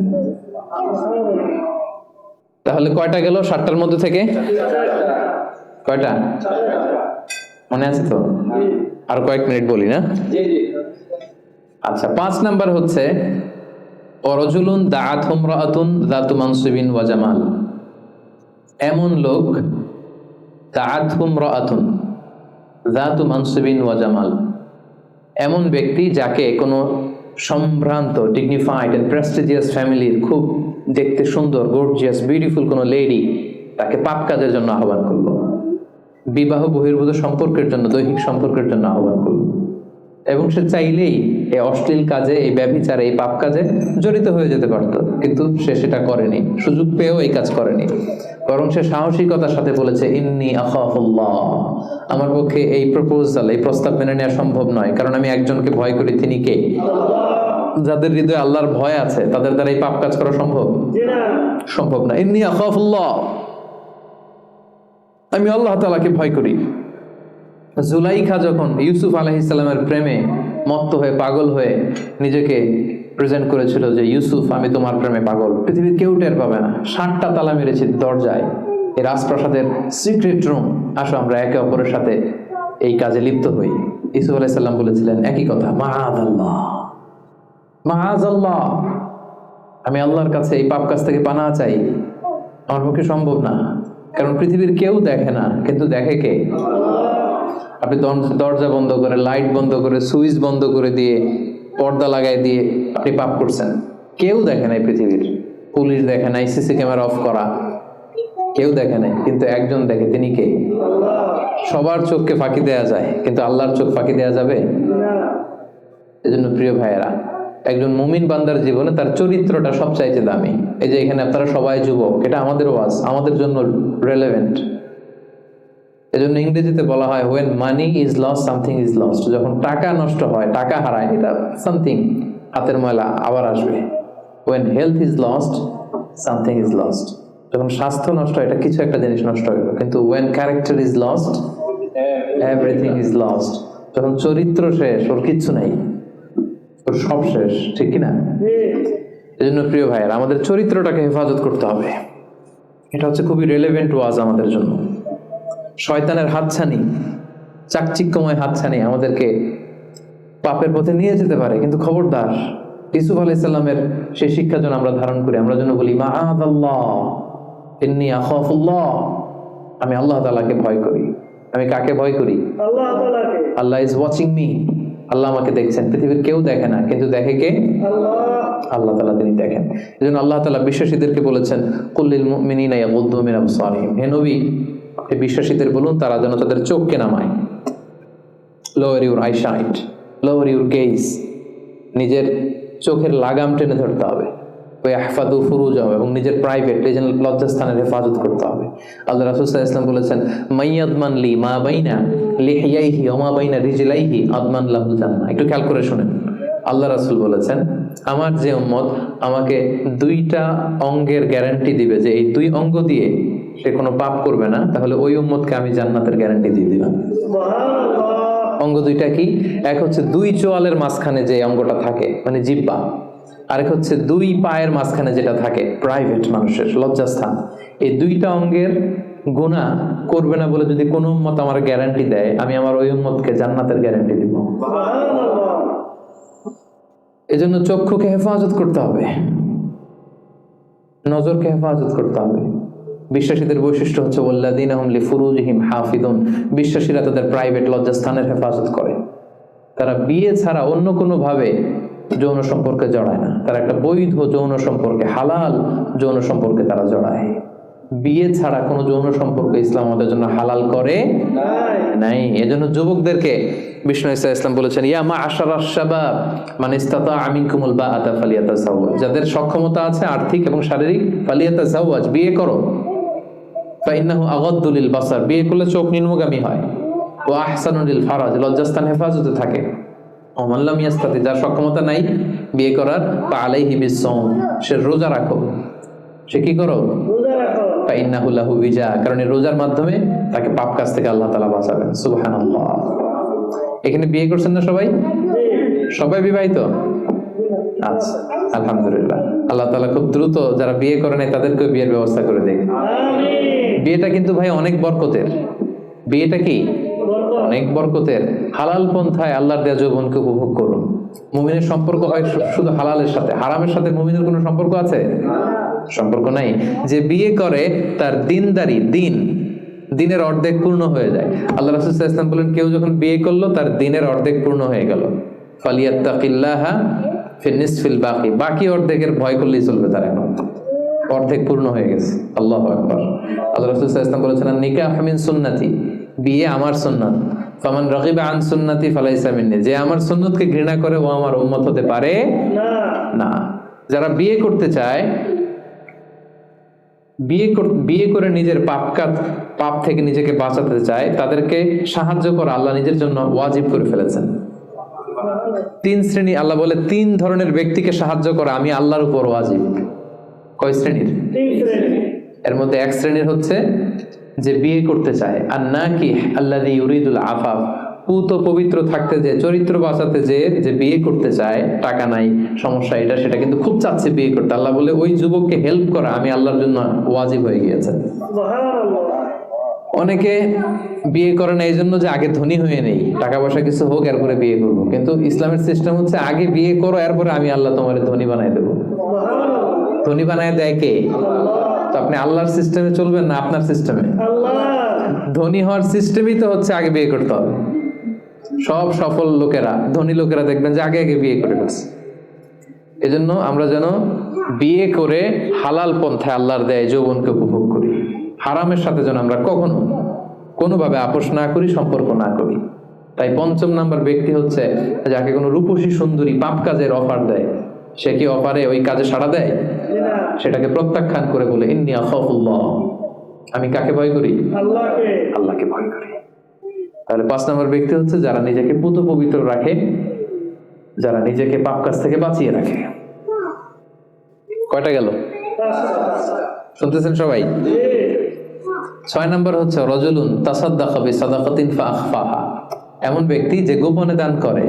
S1: তাহলে কয়টা গেল 7টার মধ্যে থেকে? কয়টা মনে আছে তো? আর কয়েক মিনিট বলি না? আচ্ছা, 5 নাম্বার হচ্ছে ওয়ারাজুলুন দাআতহু ইমরাআতুন যাতু মানসিবিন ওয়া জামাল। এমন লোক, দাআতহু ইমরাআতুন যাতু মানসিবিন ওয়া জামাল, এমন ব্যক্তি যাকে কোনো সম্ভ্রান্ত, ডিগনিফাইড এন্ড প্রেস্টিজিয়াস ফ্যামিলির খুব দেখতে সুন্দর, গর্জিয়াস, বিউটিফুল কোনো লেডি তাকে পাপ কাজের জন্য আহ্বান করলো, বিবাহ বহির্ভূত সম্পর্কের জন্য, দৈহিক সম্পর্কের জন্য আহ্বান করলো, এবং সে চাইলেই এই অশ্লীল কাজে, এই ব্যভিচারে, এই পাপ কাজে জড়িত হয়ে যেতে পারত, কিন্তু সে সেটা করেনি, সুযোগ পেয়েও এই কাজ করেনি, বরং সে সাহসিকতার সাথে বলেছে ইন্নী আখাফুল্লাহ, আমার পক্ষে এই প্রপোজাল, এই প্রস্তাব মেনে নেওয়া সম্ভব নয়, কারণ আমি একজনকে ভয় করি, তিনি কে? যাদের হৃদয়ে আল্লাহর ভয় আছে তাদের দ্বারা এই পাপ কাজ করা সম্ভব? সম্ভব না। ইন্নী আখাফুল্লাহ, আমি আল্লাহ তাআলাকে ভয় করি। জুলাইখা যখন ইউসুফ আলাইহিস সালামের প্রেমে মত্ত হয়ে, পাগল হয়ে নিজেকে প্রেজেন্ট করেছিল যে ইউসুফ, আমি তোমার প্রেমে পাগল, পৃথিবীর কেউ টের পাবে না, 7টা তালা মেরেছি দরজায়, এই রাজপ্রাসাদের সিক্রেট রুম, আসো আমরা একে অপরের সাথে এই কাজে লিপ্ত হই। ইউসুফ আলাইহিস সালাম বলেছিলেন একই কথা, মাআযাল্লাহ, মাআযাল্লাহ, আমি আল্লাহর কাছে এই পাপ কাজ থেকে পানাহ চাই, আমার পক্ষে সম্ভব না, কারণ পৃথিবীর কেউ দেখে না, কিন্তু দেখে কে? আপনি দরজা বন্ধ করে, লাইট বন্ধ করে, সুইচ বন্ধ করে দিয়ে, পর্দা লাগাই দিয়ে আপনি পাপ করছেন, কেউ দেখে নাই পৃথিবীর, পুলিশ দেখে নাই, সিসি ক্যামেরা অফ করা, কেউ দেখে নাই, কিন্তু একজন দেখে, তিনি কে? সবার চোখকে ফাঁকি দেয়া যায়, কিন্তু আল্লাহর চোখ ফাঁকি দেয়া যাবে? এজন্য প্রিয় ভাইয়েরা, একজন মুমিন বান্দার জীবনে তার চরিত্রটা সবচাইতে দামি। এই যে এখানে আপনারা সবাই যুবক, এটা আমাদের ওয়াজ, আমাদের জন্য রেলেভেন্ট। এজন্য ইংরেজিতে বলা হয় when money is lost something is lost, যখন টাকা নষ্ট হয়, টাকা হারায়, এটা something, হাতের ময়লা আবার আসবে। when health is lost something is lost, যখন স্বাস্থ্য নষ্ট হয়, এটা কিছু একটা জিনিস নষ্ট হয়ে গেল, কিন্তু when character is lost everything is lost, যখন চরিত্র শেষ, ওর কিচ্ছু নাই, ওর সব শেষ, ঠিক কিনা? এজন্য প্রিয় ভাইয়েরা, আমাদের চরিত্রটাকে হেফাজত করতে হবে। এটা হচ্ছে খুবই রেলেভেন্ট ওয়াজ আমাদের জন্য। শয়তানের হাতছানি, চাকচিক্যময় হাতছানি আমাদেরকে পাপের পথে নিয়ে যেতে পারে, কিন্তু খবরদার, ইউসুফ আলাইহিস সালামের সেই শিক্ষা যেন আমরা ধারণ করি। আমরা যেন বলি মাআযাল্লাহ, ইন্নী আখাফুল্লাহ, আমি আল্লাহ তাআলাকে ভয় করি। আমি কাকে ভয় করি? আল্লাহ তাআলাকে। আল্লাহ ইজ ওয়াচিং মি, আল্লাহ আমাকে দেখছেন, পৃথিবীর কেউ দেখে না, কিন্তু দেখে কে? আল্লাহ তাআলা, তিনি দেখেন। এজন্য আল্লাহ তাআলা বিশ্বাসীদেরকে বলেছেন কুল্লিল মুমিনিনা ইয়াগুদ্দু মিন আবসারিহিম, হে নবী, আপনি বিশ্বাসীদের বলুন তারা যেন তাদের চোখকে নামায়। Lower your eyesight, lower your gauge, নিজের চোখের লাগাম টেনে ধরতে হবে। ওয়াহফাযু ফুরুজাহুম, এবং নিজের প্রাইভেট, এই যেন লজ্জাস্থানের হেফাজত করতে হবে। আল্লাহ রাসূল সাল্লাল্লাহু আলাইহি ওয়াসাল্লাম বলেছেন মাইয়াদমান লি মা বাইনা লিহিয়াইহি ওয়া মা বাইনা রিজলাইহি আদমান লাহুল জান্নাহ। একটু খেয়াল করে শুনেন, আল্লাহ রাসূল বলেছেন আমার যে উম্মত আমাকে 2টা অঙ্গের গ্যারান্টি দিবে যে এই 2 অঙ্গ দিয়ে সে কোনো পাপ করবে না, তাহলে ওই উম্মতকে আমি জান্নাতের গ্যারান্টি দিয়ে দিলাম। সুবহানাল্লাহ। অঙ্গ 2টা কি? এক হচ্ছে 2 চোয়ালের মাঝখানে যে অঙ্গটা থাকে, মানে জিহ্বা, আরেক হচ্ছে 2 পায়ের মাঝখানে যেটা থাকে, প্রাইভেট, মানুষের লজ্জাস্থান। এই 2টা অঙ্গের গুনাহ করবে না বলে যদি কোনো উম্মত আমার গ্যারান্টি দেয়, আমি আমার ওই উম্মতকে জান্নাতের গ্যারান্টি দিব। সুবহানাল্লাহ। এজন্য চক্ষুকে হেফাজত করতে হবে, নজরকে হেফাজত করতে হবে। বিশ্বাসীদের বৈশিষ্ট্য হচ্ছে ওয়াল্লাযীনা হুম লিফুরুজিহিম হাফিজুন, বিশ্বাসীরা তাদের প্রাইভেট লজ্জাস্থানের হেফাজত করে। তারা বিয়ে ছাড়া অন্য কোনো ভাবে যৌন সম্পর্কে জড়ায় না, তারা একটা বৈধ যৌন সম্পর্কে, হালাল যৌন সম্পর্কে তারা জড়ায়। বিয়ে ছাড়া কোনো যৌন সম্পর্ক ইসলাম আমাদের জন্য হালাল করে নাই। এজন্য যুবকদেরকে বিষ্ণু ঈসা ইসলাম বলেছেন ইয়া মা'আশারাশ শাবাব মান ইসতাতাআ মিনকুমুল বাআতা ফালিয়াতাযাওয়াজ, যাদের সক্ষমতা আছে আর্থিক এবং শারীরিক, ফালিয়াতাযাওয়াজ, বিয়ে করো। ফাইন্নাহু আগাদ্দু লিল বাসার, বিয়ে করলে চোখ নিম্নগামী হয়। ওয়া আহসানু লিল ফারাজ, লজ্জাস্থান হেফাজতে থাকে। ওয়া মান লাম ইয়াস্তাতি, যার সক্ষমতা নাই বিয়ে করার, ফাআলাইহি বিসসাওম, সে রোজা রাখো। সে কি করো, ফাইন্নাহু লাহু বিজা, কারণ এই রোজার মাধ্যমে তাকে পাপ কাজ থেকে আল্লাহ তাআলা বাঁচাবেন। সুবহানাল্লাহ। এখানে বিয়ে করছেন না সবাই? সবাই বিবাহিত? আচ্ছা, আলহামদুলিল্লাহ। আল্লাহ তাআলা খুব দ্রুত যারা বিয়ে করে নাই তাদেরকে বিয়ের ব্যবস্থা করে দেয়। বিয়েটা কিন্তু ভাই অনেক বরকতের। বিয়েটা কি অনেক বরকতের। হালাল পন্থায় আল্লাহর দেয়া যৌবনকে উপভোগ করুন। মুমিনের সম্পর্ক হয় শুধু হালালের সাথে, হারামের সাথে মুমিনের কোনো সম্পর্ক আছে? সম্পর্ক নাই। যে বিয়ে করে তার দিনদারি দিনের অর্ধেক পূর্ণ হয়ে যায়। আল্লাহ রাসূল সাল্লাল্লাহু আলাইহি ওয়াসাল্লাম বলেন, কেউ যখন বিয়ে করলো তার দিনের অর্ধেক পূর্ণ হয়ে গেল। ফালিয়াত্তাকিল্লাহা ফি নিসফিল বাকি, বাকি অর্ধেকের ভয় করলেই চলবে তার, এখন অর্ধেক পূর্ণ হয়ে গেছে। আল্লাহু আকবার। আল্লাহ রাসূল সাল্লাল্লাহু আলাইহি ওয়াসাল্লাম বলেছেন, নিকাহ মিন সুন্নতি, বিয়ে আমার সুন্নাত। ফামান রাগিবা আন সুন্নতি ফালাইসা মিন্নি, যে আমার সুন্নতকে ঘৃণা করে ও আমার উম্মত হতে পারে না। যারা বিয়ে করতে চায়, বিয়ে করে নিজের পাপ থেকে নিজেকে বাঁচাতে চায়, তাদেরকে সাহায্য করা আল্লাহ নিজের জন্য ওয়াজিব করে ফেলেছেন। 3 শ্রেণী, আল্লাহ বলে 3 ধরনের ব্যক্তিকে সাহায্য করা আমি আল্লাহর উপর ওয়াজিব। কয় শ্রেণীর? 3 শ্রেণীর। এর মধ্যে 1 শ্রেণীর হচ্ছে যে বিয়ে করতে চায়, আর নাকি আল্লাযী ইউরিদুল আফাফ, পুত পবিত্র থাকতে যে, চরিত্র বাঁচাতে যে বিয়ে করতে চায়, টাকা নাই, সমস্যা এটা সেটা, কিন্তু খুব চাচ্ছে বিয়ে করতে। আল্লাহ বলে ওই যুবককে হেল্প করা আমি আল্লাহর জন্য ওয়াজিব হয়ে গিয়েছে। অনেকে বিয়ে করে না এই জন্য যে আগে ধনী হয়ে নেই, টাকা পয়সা কিছু হোক এরপরে বিয়ে করবো, কিন্তু ইসলামের সিস্টেম হচ্ছে আগে বিয়ে করো, এরপরে আমি আল্লাহ তোমার ধনী বানাই দেবো। ধনী বানায় দেয় কে? তো আপনি আল্লাহর সিস্টেমে চলবেন না আপনার সিস্টেমে? ধনী হওয়ার সিস্টেমই তো হচ্ছে আগে বিয়ে করতে হবে। সব সফল লোকেরা, ধনী লোকেরা দেখবেন যে আগে বিয়ে করে ফেলছে। এজন্য আমরা যেন বিয়ে করে হালাল পন্থায় আল্লাহর দেয় যৌবনকে উপভোগ করি। হারামের সাথে যেন আমরা কখনো কোনোভাবে আপোষ না করি, সম্পর্ক না করি। তাই 5ম নাম্বার ব্যক্তি হচ্ছে যাকে কোনো রূপসী সুন্দরী পাপ কাজের অফার দেয়, সে কি অফারে ওই কাজে সাড়া দেয়? সেটাকে প্রত্যাখ্যান করে বলে, ইন্নী আখাফুল্লাহ, আমি কাকে ভয় করি? আল্লাহকে ভয় করি। তাহলে 5 নম্বর ব্যক্তি হচ্ছে যারা নিজেকে পুত পবিত্র রাখে, যারা নিজেকে পাপ কাজ থেকে বাঁচিয়ে রাখে। কয়টা গেল? শুনতেছেন সবাই? 6 নম্বর হচ্ছে রাজুলুন তাসাদ্দাকা বিসাদাকাতিন ফাআখফাহা, এমন ব্যক্তি যে গোপনে দান করে।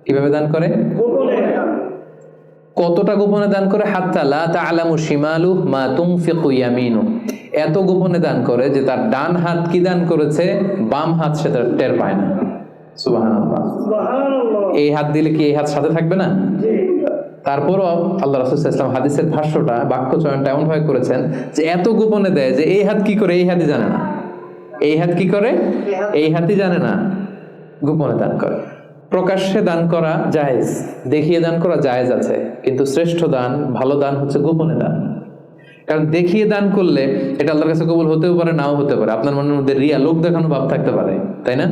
S1: কিভাবে দান করে? কতটা গোপনে দান করে? হাত্তা লা তা'লামু শিমালুহু মা তুনফিকু ইয়ামিনুহু, এত গোপনে দান করে যে তার ডান হাত কি দান করেছে বাম হাত সেটা টের পায় না। সুবহানাল্লাহ। এই হাত দিলে কি এই হাত সাথে থাকবে না? তারপরও আল্লাহ রাসূল সাল্লাল্লাহু আলাইহি ওয়াসাল্লাম হাদিসের ভাষ্যটা, বাক্য চয়নটা এমন ভাবে করেছেন যে এত গোপনে দেয় যে এই হাত কি করে এই হাতই জানে না, এই হাত কি করে এই হাতই জানে না, গোপনে দান করে। প্রকাশ্যে দান করা জায়েজ, দেখিয়ে দান করা জায়েজ আছে, কিন্তু শ্রেষ্ঠ দান, ভালো দান হচ্ছে গোপনে দান। কারণ দেখিয়ে দান করলে এটা আল্লাহর কাছে কবুল হতেও পারে, নাও হতে পারে। আপনার মনের মধ্যে রিয়া, লোক দেখানো ভাব থাকতে পারে, তাই না?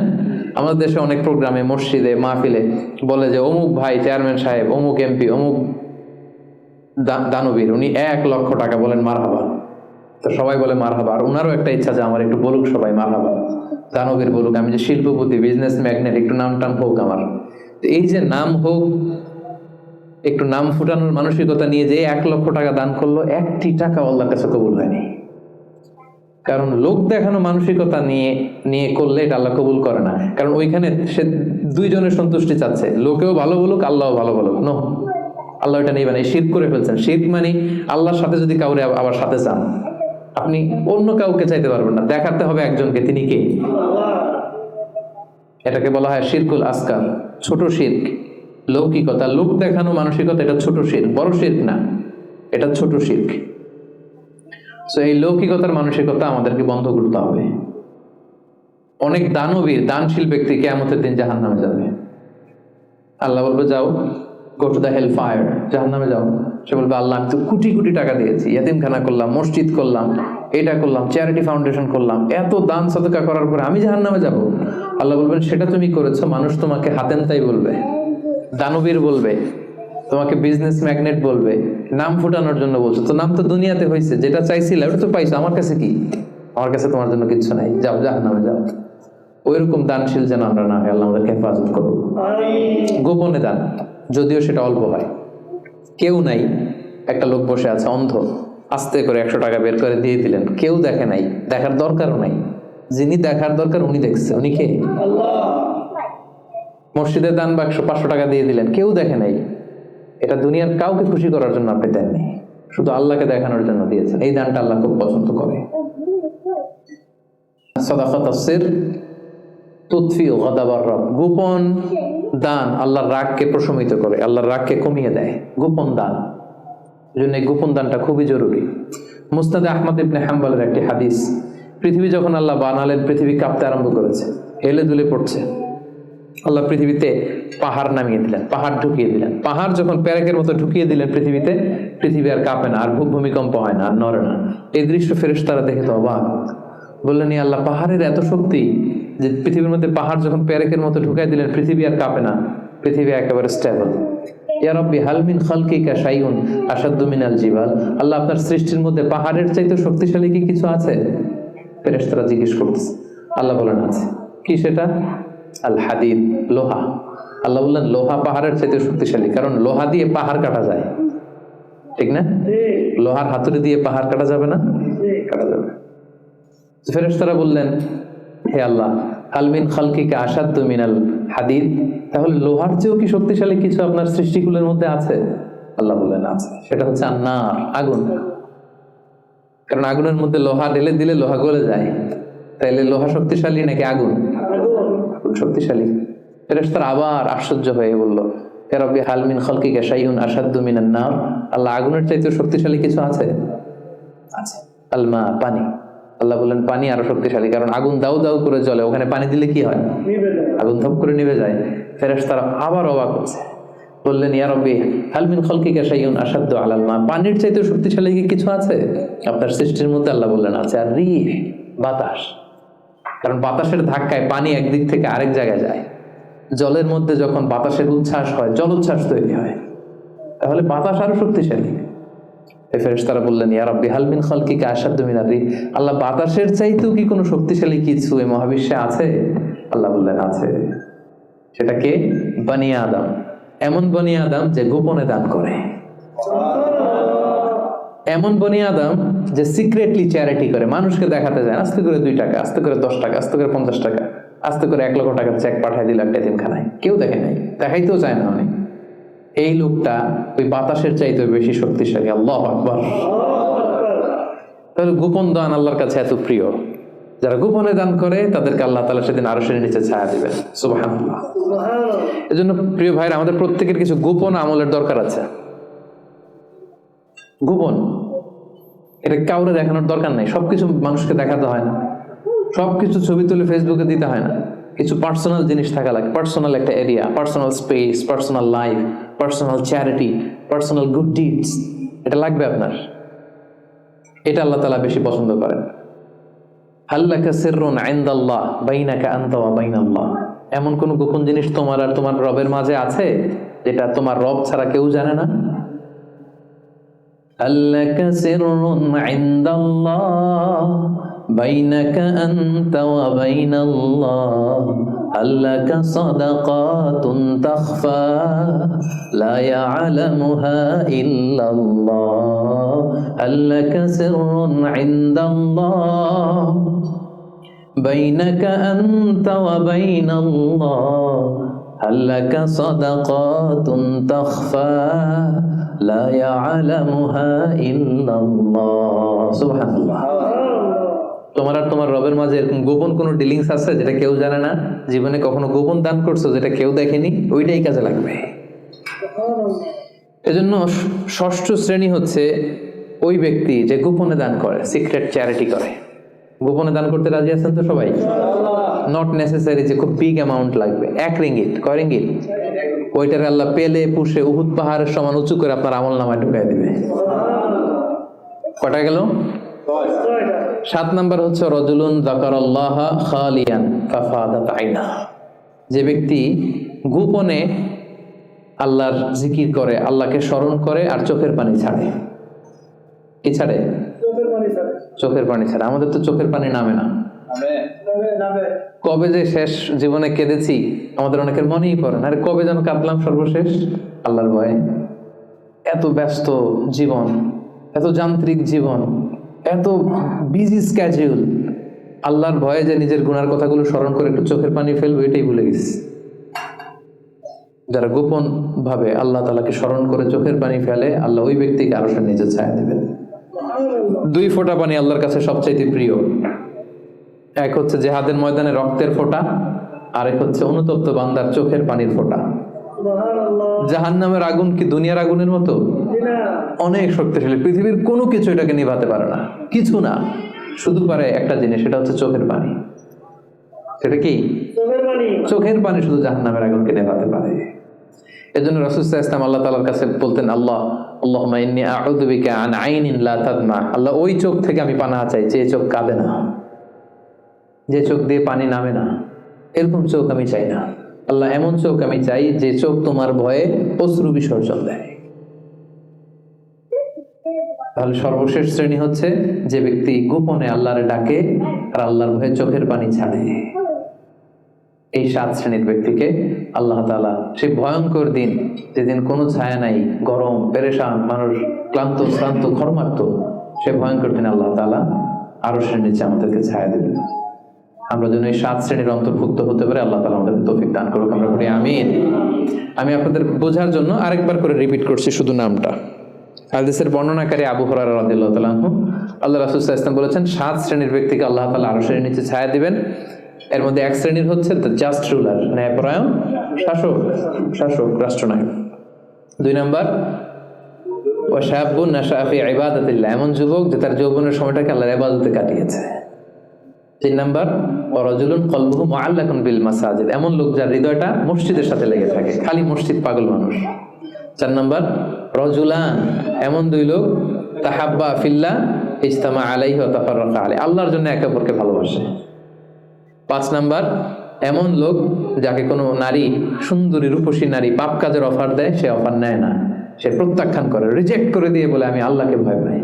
S1: আমাদের দেশে অনেক প্রোগ্রামে, মসজিদে, মাহফিলে বলে যে অমুক ভাই চেয়ারম্যান সাহেব, অমুক এমপি, অমুক দানবীর, উনি 1 লক্ষ টাকা, বলেন মারহাবা। তো সবাই বলে মারহাবা, আর ওনারও একটা ইচ্ছা যে আমার একটু বলুক সবাই মারহাবা, দানবীর বলুক, আমি যে শিল্পপতি, বিজনেস ম্যাগনেট, একটু নাম টাম হোক আমার। এই যে নাম হোক, একটু নাম ফুটানোর মানসিকতা নিয়ে যে 1 লক্ষ টাকা দান করলো, 1টি টাকা আল্লাহর কাছে কবুল হয়নি। কারণ লোক দেখানো মানসিকতা নিয়ে করলে এটা আল্লাহ কবুল করে না। কারণ ওইখানে সে 2 জনের সন্তুষ্টি চাচ্ছে, লোকেও ভালো বলুক, আল্লাহও ভালো বলুক। নো, আল্লাহ এটা নেবেন। এই শিরক করে ফেলছেন। শিরক মানে আল্লাহর সাথে যদি কাউরে আবার সাথে চান, আপনি অন্য কাউকে চাইতে পারবেন না, দেখাতে হবে একজনকে, তিনি কে? এটাকে বলা হয় শিরকুল আসগার, ছোট শিরক। লৌকিকতা, লোক দেখানো মানসিকতা, এটা ছোট শিরক, বড় শিরক না, এটা ছোট শিরক। সো এই লৌকিকতার মানসিকতা আমাদেরকে বন্ধ করতে হবে। অনেক দানবীর, দানশীল ব্যক্তি কিয়ামতের দিন জাহান্নামে যাবে। আল্লাহ বলবে যাও, go to the hell fire, জাহান্নামে যাও। সে বলবে আল্লাহ আমি তো কোটি কোটি টাকা দিয়েছি, ইয়াতিমখানা করলাম, মসজিদ করলাম, এটা করলাম, চ্যারিটি ফাউন্ডেশন করলাম, এত দান সাদকা করার পরে আমি জাহান্নামে যাব? আল্লাহ বলবেন সেটা তুমি করেছো, মানুষ তোমাকে হাতেমতাই বলবে, দানবীর বলবে, তোমাকে বিজনেস ম্যাগনেট বলবে, নাম ফুটানোর জন্য বলছো। তো নাম তো দুনিয়াতে হয়েছে, যেটা চাইছিলে ওটা তো পাইছো, আমার কাছে কি? আমার কাছে তোমার জন্য কিচ্ছু নাই, যাও জাহান্নামে যাও। ওইরকম দানশীল যেন আমরা না হয়, আল্লাহ আমাদেরকে হেফাজত করুন। গোপনে দান, যদিও সেটা অল্প হয়। কেউ নাই, একটা লোক বসে আছে অন্ধ, আস্তে করে 100 টাকা বের করে দিয়ে দিলেন, কেউ দেখে নাই, দেখার দরকারও নাই। যিনি দেখার দরকার উনি দেখছে। উনি কে? মসজিদের দান বাক্স 500 টাকা দিয়ে দিলেন, কেউ দেখে নাই। এটা দুনিয়ার কাউকে খুশি করার জন্য আপনি দেননি, শুধু আল্লাহকে দেখানোর জন্য দিয়েছেন। এই দানটা আল্লাহ খুব পছন্দ করে। সাদাকাতুস সির তুতফিউ গাদাবার রব, গোপন দান আল্লাহর রাগকে প্রশমিত করে, আল্লাহর রাগকে কমিয়ে দেয়। গোপন দান, এজন্য এই গোপন দানটা খুবই জরুরি। মুসনাদে আহমদ ইবনে হাম্বলের একটি হাদিস, পৃথিবী যখন আল্লাহ বানালেন, পৃথিবী কাঁপতে আরম্ভ করেছে, হেলে দুলে পড়ছে। আল্লাহ পৃথিবীতে পাহাড় নামিয়ে দিলেন, পাহাড় ঢুকিয়ে দিলেন। পাহাড় যখন প্যারেকের মতো ঢুকিয়ে দিলেন পৃথিবীতে, পৃথিবী আর কাঁপে না, আর ভূমিকম্প হয় না, আর নড়ে না। এই দৃশ্য ফেরেশতারা দেখে তো অবাক, বললেন ইয়া আল্লাহ, পাহাড়ের এত শক্তি যে পৃথিবীর মধ্যে পাহাড় যখন প্যারেকের মতো ঢুকাই দিলেন, পৃথিবী আর কাঁপে না, পৃথিবী একেবারে স্টেবল। ইয়া রাব্বি হাল মিন খালকিকা শাইউন আশাদ্দু মিনাল জিবাল, আল্লাহ আপনার সৃষ্টির মধ্যে পাহাড়ের চাইতে শক্তিশালী কি কিছু আছে? ফেরেশতারা জিজ্ঞেস করতেছে। আল্লাহ বলেন আছে। কি সেটা? আল হাদিদ, লোহা। আল্লাহ বললেন লোহা পাহাড়ের চাইতে শক্তিশালী, কারণ লোহা দিয়ে পাহাড় কাটা যায়, ঠিক না? লোহার হাতুড়ি দিয়ে পাহাড় কাটা যাবে না? কাটা যাবে। ফেরেশতারা বললেন হে আল্লাহ, হাল মিন খালকিকা আশাদ্দু মিনাল হাদিদ, তাহলে লোহার চেয়েও কি শক্তিশালী কিছু আপনার সৃষ্টিকুলের মধ্যে আছে? আল্লাহ বললেন আছে। সেটা হচ্ছে আন্নার, আগুন। কারণ আগুনের মধ্যে লোহা ঢেলে দিলে লোহা গলে যায়। তাইলে লোহা শক্তিশালী নাকি আগুন? আগুন শক্তিশালী। ফেরেশতারা আবার আশ্চর্য হয়ে বলল ইয়া রাব্বি হাল মিন খালকিকা শাইউন আশাদ্দু মিনান নার, আল্লাহ আগুনের চাইতে শক্তিশালী কিছু আছে? আছে। আল মা, পানি। আল্লাহ বললেন পানি আরো শক্তিশালী, কারণ আগুন দাউ দাউ করে জ্বলে, ওখানে পানি দিলে কি হয়? আগুন ধপ করে নিভে যায়। ফেরেশতারা আবার অবাক হচ্ছে, বললেন ইয়া রাব্বি হাল মিন খালকিকা শাইউন আশাদ্দু আলাল মা, পানির চাইতে শক্তিশালী কি কিছু আছে আপনার সৃষ্টির মধ্যে? আল্লাহ বললেন আছে। আর রিহ, বাতাস, কারণ বাতাসের ধাক্কায় পানি একদিক থেকে আরেক জায়গায় যায়। জলের মধ্যে যখন বাতাসের উচ্ছ্বাস হয়, জলোচ্ছ্বাস তৈরি হয়, তাহলে বাতাস আরো শক্তিশালী। ফেরেশতারা বললেন ইয়া রাব্বি হাল মিন খালকিকা আশাদ্দু মিনার রিহ, আল্লাহ বাতাসের চাইতেও কি কোনো শক্তিশালী কিছু এই মহাবিশ্বে আছে? আল্লাহ বললেন আছে। সেটা কে? বনি আদম। এমন বনি আদম যে গোপনে দান করে, এমন বনি আদম যে সিক্রেটলি চ্যারিটি করে, মানুষকে দেখাতে যায়। আস্তে করে 2 টাকা, আস্তে করে 10 টাকা, আস্তে করে 50 টাকা, আস্তে করে 1 লক্ষ টাকার চেক পাঠায় দিল একটা এতিমখানায়, কেউ দেখে নাই, দেখাইতেও চায় না অনেক। এই লোকটা ওই বাতাসের চাইতে বেশি শক্তিশালী। আল্লাহু আকবার। তাহলে গোপন দান আল্লাহর কাছে এত প্রিয়। যারা গোপনে দান করে তাদেরকে আল্লাহ তাআলা সেদিন আরশের নিচে ছায়া দিবেন। সুবহানাল্লাহ। এজন্য প্রিয় ভাইরা, আমাদের প্রত্যেকের কিছু গোপন আমলের দরকার আছে। গোপন, এটা কাউরে দেখানোর দরকার নাই। সবকিছু মানুষকে দেখাতে হয় না, সবকিছু ছবি তুলে ফেসবুকে দিতে হয় না। কিছু পার্সোনাল জিনিস থাকা লাগে, পার্সোনাল একটা area, personal space, personal life, personal charity, personal good deeds, এটা লাগবে আপনার। এটা আল্লাহ তাআলা বেশি পছন্দ করেন। হাল্লাকা সিররুন ইনদাল্লাহ বাইনাকা আনতা ওয়া বাইনাল্লাহ, এমন কোন গোপন জিনিস তোমার আর তোমার রবের মাঝে আছে যেটা তোমার রব ছাড়া কেউ জানে না? হাল্লাকা সিররুন ইনদাল্লাহ বাইনাকা আনতা ওয়া বাইনাল্লাহ, হাল্লাকা সাদাকাতুন তাখফা লা ইয়ালামুহা ইল্লাল্লাহ, হাল্লাকা সিররুন ইনদাল্লাহ বাইনাকা আনতা ওয়া বাইনাল্লাহ, হাল্লাকা সাদাকাতুন তাখফা লা ইয়ালামুহা ইল্লাল্লাহ। সুবহানাল্লাহ। তোমার আর তোমার রবের মাঝে এরকম গোপন কোনো ডিলিংস আছে যেটা কেউ জানে না? জীবনে কখনো গোপন দান করছো যেটা কেউ দেখেনি? ওইটাই কাজে লাগবে। এজন্য 6ষ্ঠ শ্রেণী হচ্ছে ওই ব্যক্তি যে গোপনে দান করে, সিক্রেট চ্যারিটি করে। গোপনে দান করতে রাজি আছেন তো সবাই? নট নেসেসারি যে খুব বিগ অ্যামাউন্ট লাগবে। 1 রিঙ্গিত, কয় রিঙ্গিত? ওইটার আল্লাহ পেলে পুষে উহুদ পাহাড়ের সমান উঁচু করে আপনার আমল নামায় ঢুকাই দিবে। কটা গেল? 7 নাম্বার হচ্ছে রাজুলুন যাকারাল্লাহ খালিয়ান ফাফাদাত আইনা, যে ব্যক্তি গোপনে আল্লাহর জিকির করে, আল্লাহকে স্মরণ করে আর চোখের পানি ছাড়ে। কি ছাড়ে? চোখের পানি ছাড়ে। আমাদের তো চোখের পানি নামে না। কবে যে শেষ জীবনে কেঁদেছি আমাদের অনেকের মনেই পড়ে না। আরে কবে যেন কাঁদলাম সর্বশেষ? আল্লাহর ভয়ে। এত ব্যস্ত জীবন, এত যান্ত্রিক জীবন, এত বিজি স্ক্যাডিউল, আল্লাহর ভয়ে যে নিজের গুনার কথাগুলো স্মরণ করে একটু চোখের পানি ফেলবো এটাই ভুলে গেছে। যারা গোপন ভাবে আল্লাহ তাআলাকে স্মরণ করে চোখের পানি ফেলে, আল্লাহ ওই ব্যক্তিকে আরশের নিচে ছায়া দিবেন। 2 ফোঁটা পানি আল্লাহর কাছে সবচাইতে প্রিয়। এক হচ্ছে জিহাদের ময়দানে রক্তের ফোঁটা, আর এক হচ্ছে অনুতপ্ত বান্দার চোখের পানির ফোঁটা। জাহান্নামের আগুন কি দুনিয়ার আগুনের মতো? অনেক শক্তিশালী, পৃথিবীর কোনো কিছু এটাকে নিভাতে পারে না, কিছু না। শুধু পারে একটা জিনিস, সেটা হচ্ছে চোখের পানি। সেটা কি? চোখের পানি শুধু জাহান্নামের আগুনকে নেভাতে পারে। এজন্য রাসূল সাল্লাল্লাহু আলাইহি ওয়াসাল্লাম আল্লাহ তাআলার কাছে বলতেন, আল্লাহুম্মা ইন্নী আউযু বিকা আন আইনিন লা তাদমা। আল্লাহ, ওই চোখ থেকে আমি পানাহ চাই যে চোখ কাঁদে না, যে চোখ দিয়ে পানি নামে না, এরকম চোখ আমি চাই না। আল্লাহ, এমন চোখ আমি চাই যে চোখ তোমার ভয়ে অশ্রু বিসর্জন দেয়। তাহলে সর্বশেষ শ্রেণী হচ্ছে যে ব্যক্তি গোপনে আল্লাহরে ডাকে আর আল্লাহর ভয়ে চোখের পানি ছাড়ে। এই 7 শ্রেণীর ব্যক্তিকে আল্লাহ তাআলা সেই ভয়ঙ্কর দিন, যেদিন কোনো ছায়া নাই, গরম, পেরেশান, মানুষ ক্লান্ত শ্রান্ত ঘর্মাক্ত, সে ভয়ঙ্কর দিন আল্লাহ তাআলা আরশের নিচে আমাদেরকে ছায়া দেবেন। আমরা যেন এই 7 শ্রেণীর অন্তর্ভুক্ত হতে পারে, আল্লাহ তাআলা আমাদেরকে তৌফিক দান করুক। আমরা বলি আমিন। আমি আপনাদের বোঝার জন্য আরেকবার করে রিপিট করছি শুধু নামটা। হাদিসের বর্ণনাকারী আবু হুরায়রা রাদিয়াল্লাহু তাআলা আনহু, আল্লাহ রাসূল সাল্লাল্লাহু আলাইহি ওয়াসাল্লাম বলেছেন 7 শ্রেণীর ব্যক্তিকে আল্লাহ তাআলা আরশের নিচে ছায়া দিবেন। এর মধ্যে এক শ্রেণীর হচ্ছে দ্য জাস্ট রুলার, ন্যায়পরায়ণ শাসক, রাষ্ট্রনায়ক। 2 নাম্বার ওয়া শাবুন নাশাআ ফি ইবাদাতিল্লাহ, এমন যুবক যে তার যৌবনের সময়টাকে আল্লাহর ইবাদতে কাটিয়েছে। 3 নাম্বার ওয়া রাজুলুন কলবুহু মুআল্লাকুন বিল মাসাজিদ, এমন লোক যার হৃদয়টা মসজিদের সাথে লেগে থাকে, খালি মসজিদ পাগল মানুষ। 4 নাম্বার রাজুলান, এমন 2 লোক তাহাব্বা ফিল্লাহ ইজতামা আলাইহি ওয়া তাফাররাকা আলাইহি, আল্লাহর জন্য একে অপরকে ভালোবাসে। 5 নাম্বার এমন লোক যাকে কোনো নারী, সুন্দরী রূপসী নারী পাপ কাজের অফার দেয়, সে অফার নেয় না, সে প্রত্যাখ্যান করে, রিজেক্ট করে দিয়ে বলে আমি আল্লাহকে ভয় পাই।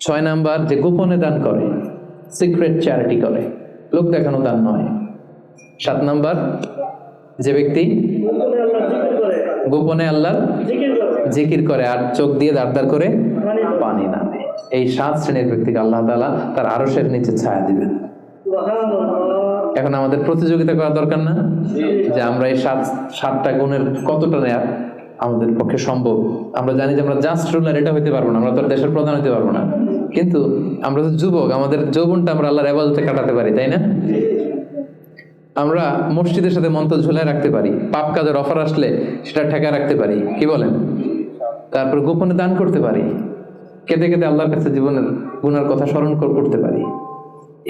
S1: 6 নাম্বার যে গোপনে দান করে, সিক্রেট চ্যারিটি করে, লোক দেখানো দান নয়। 7 নাম্বার যে ব্যক্তি গোপনে আল্লাহর জিকির করে আর চোখ দিয়ে দাঁড় করে পানি নামে। এই 7 শ্রেণীর ব্যক্তিকে আল্লাহ তাআলা তার আরশের নিচে ছায়া দিবেন। এখন আমাদের প্রতিযোগিতা করা দরকার না যে আমরা এই 7টা গুণের কতটা নেয়া আমাদের পক্ষে সম্ভব। আমরা জানি যে আমরা জাস্ট রুলার এটা হইতে পারবো না, আমরা তো দেশের প্রধান হইতে পারবো না, কিন্তু আমরা তো যুবক, আমাদের যৌবনটা আমরা আল্লাহর ইবাদতে কাটাতে পারি, তাই না? আমরা মসজিদের সাথে মন্ত্র ঝুলায় রাখতে পারি, পাপ কাজের অফার আসলে সেটা ঠেকা রাখতে পারি, কি বলেন? তারপর গোপনে দান করতে পারি, কেঁদে কেঁদে আল্লাহর কাছে জীবনের গুনার কথা স্মরণ করতে পারি।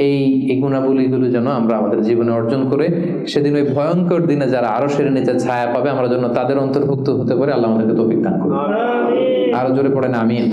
S1: এই গুণাবলীগুলো যেন আমরা আমাদের জীবনে অর্জন করে সেদিন ওই ভয়ঙ্কর দিনে যারা আরশের নিচে ছায়া পাবে, আমরা যেন তাদের অন্তর্ভুক্ত হতে পারে। আল্লাহ আমাদেরকে তৌফিক দান করুন। আরো জোরে পড়েন আমিন।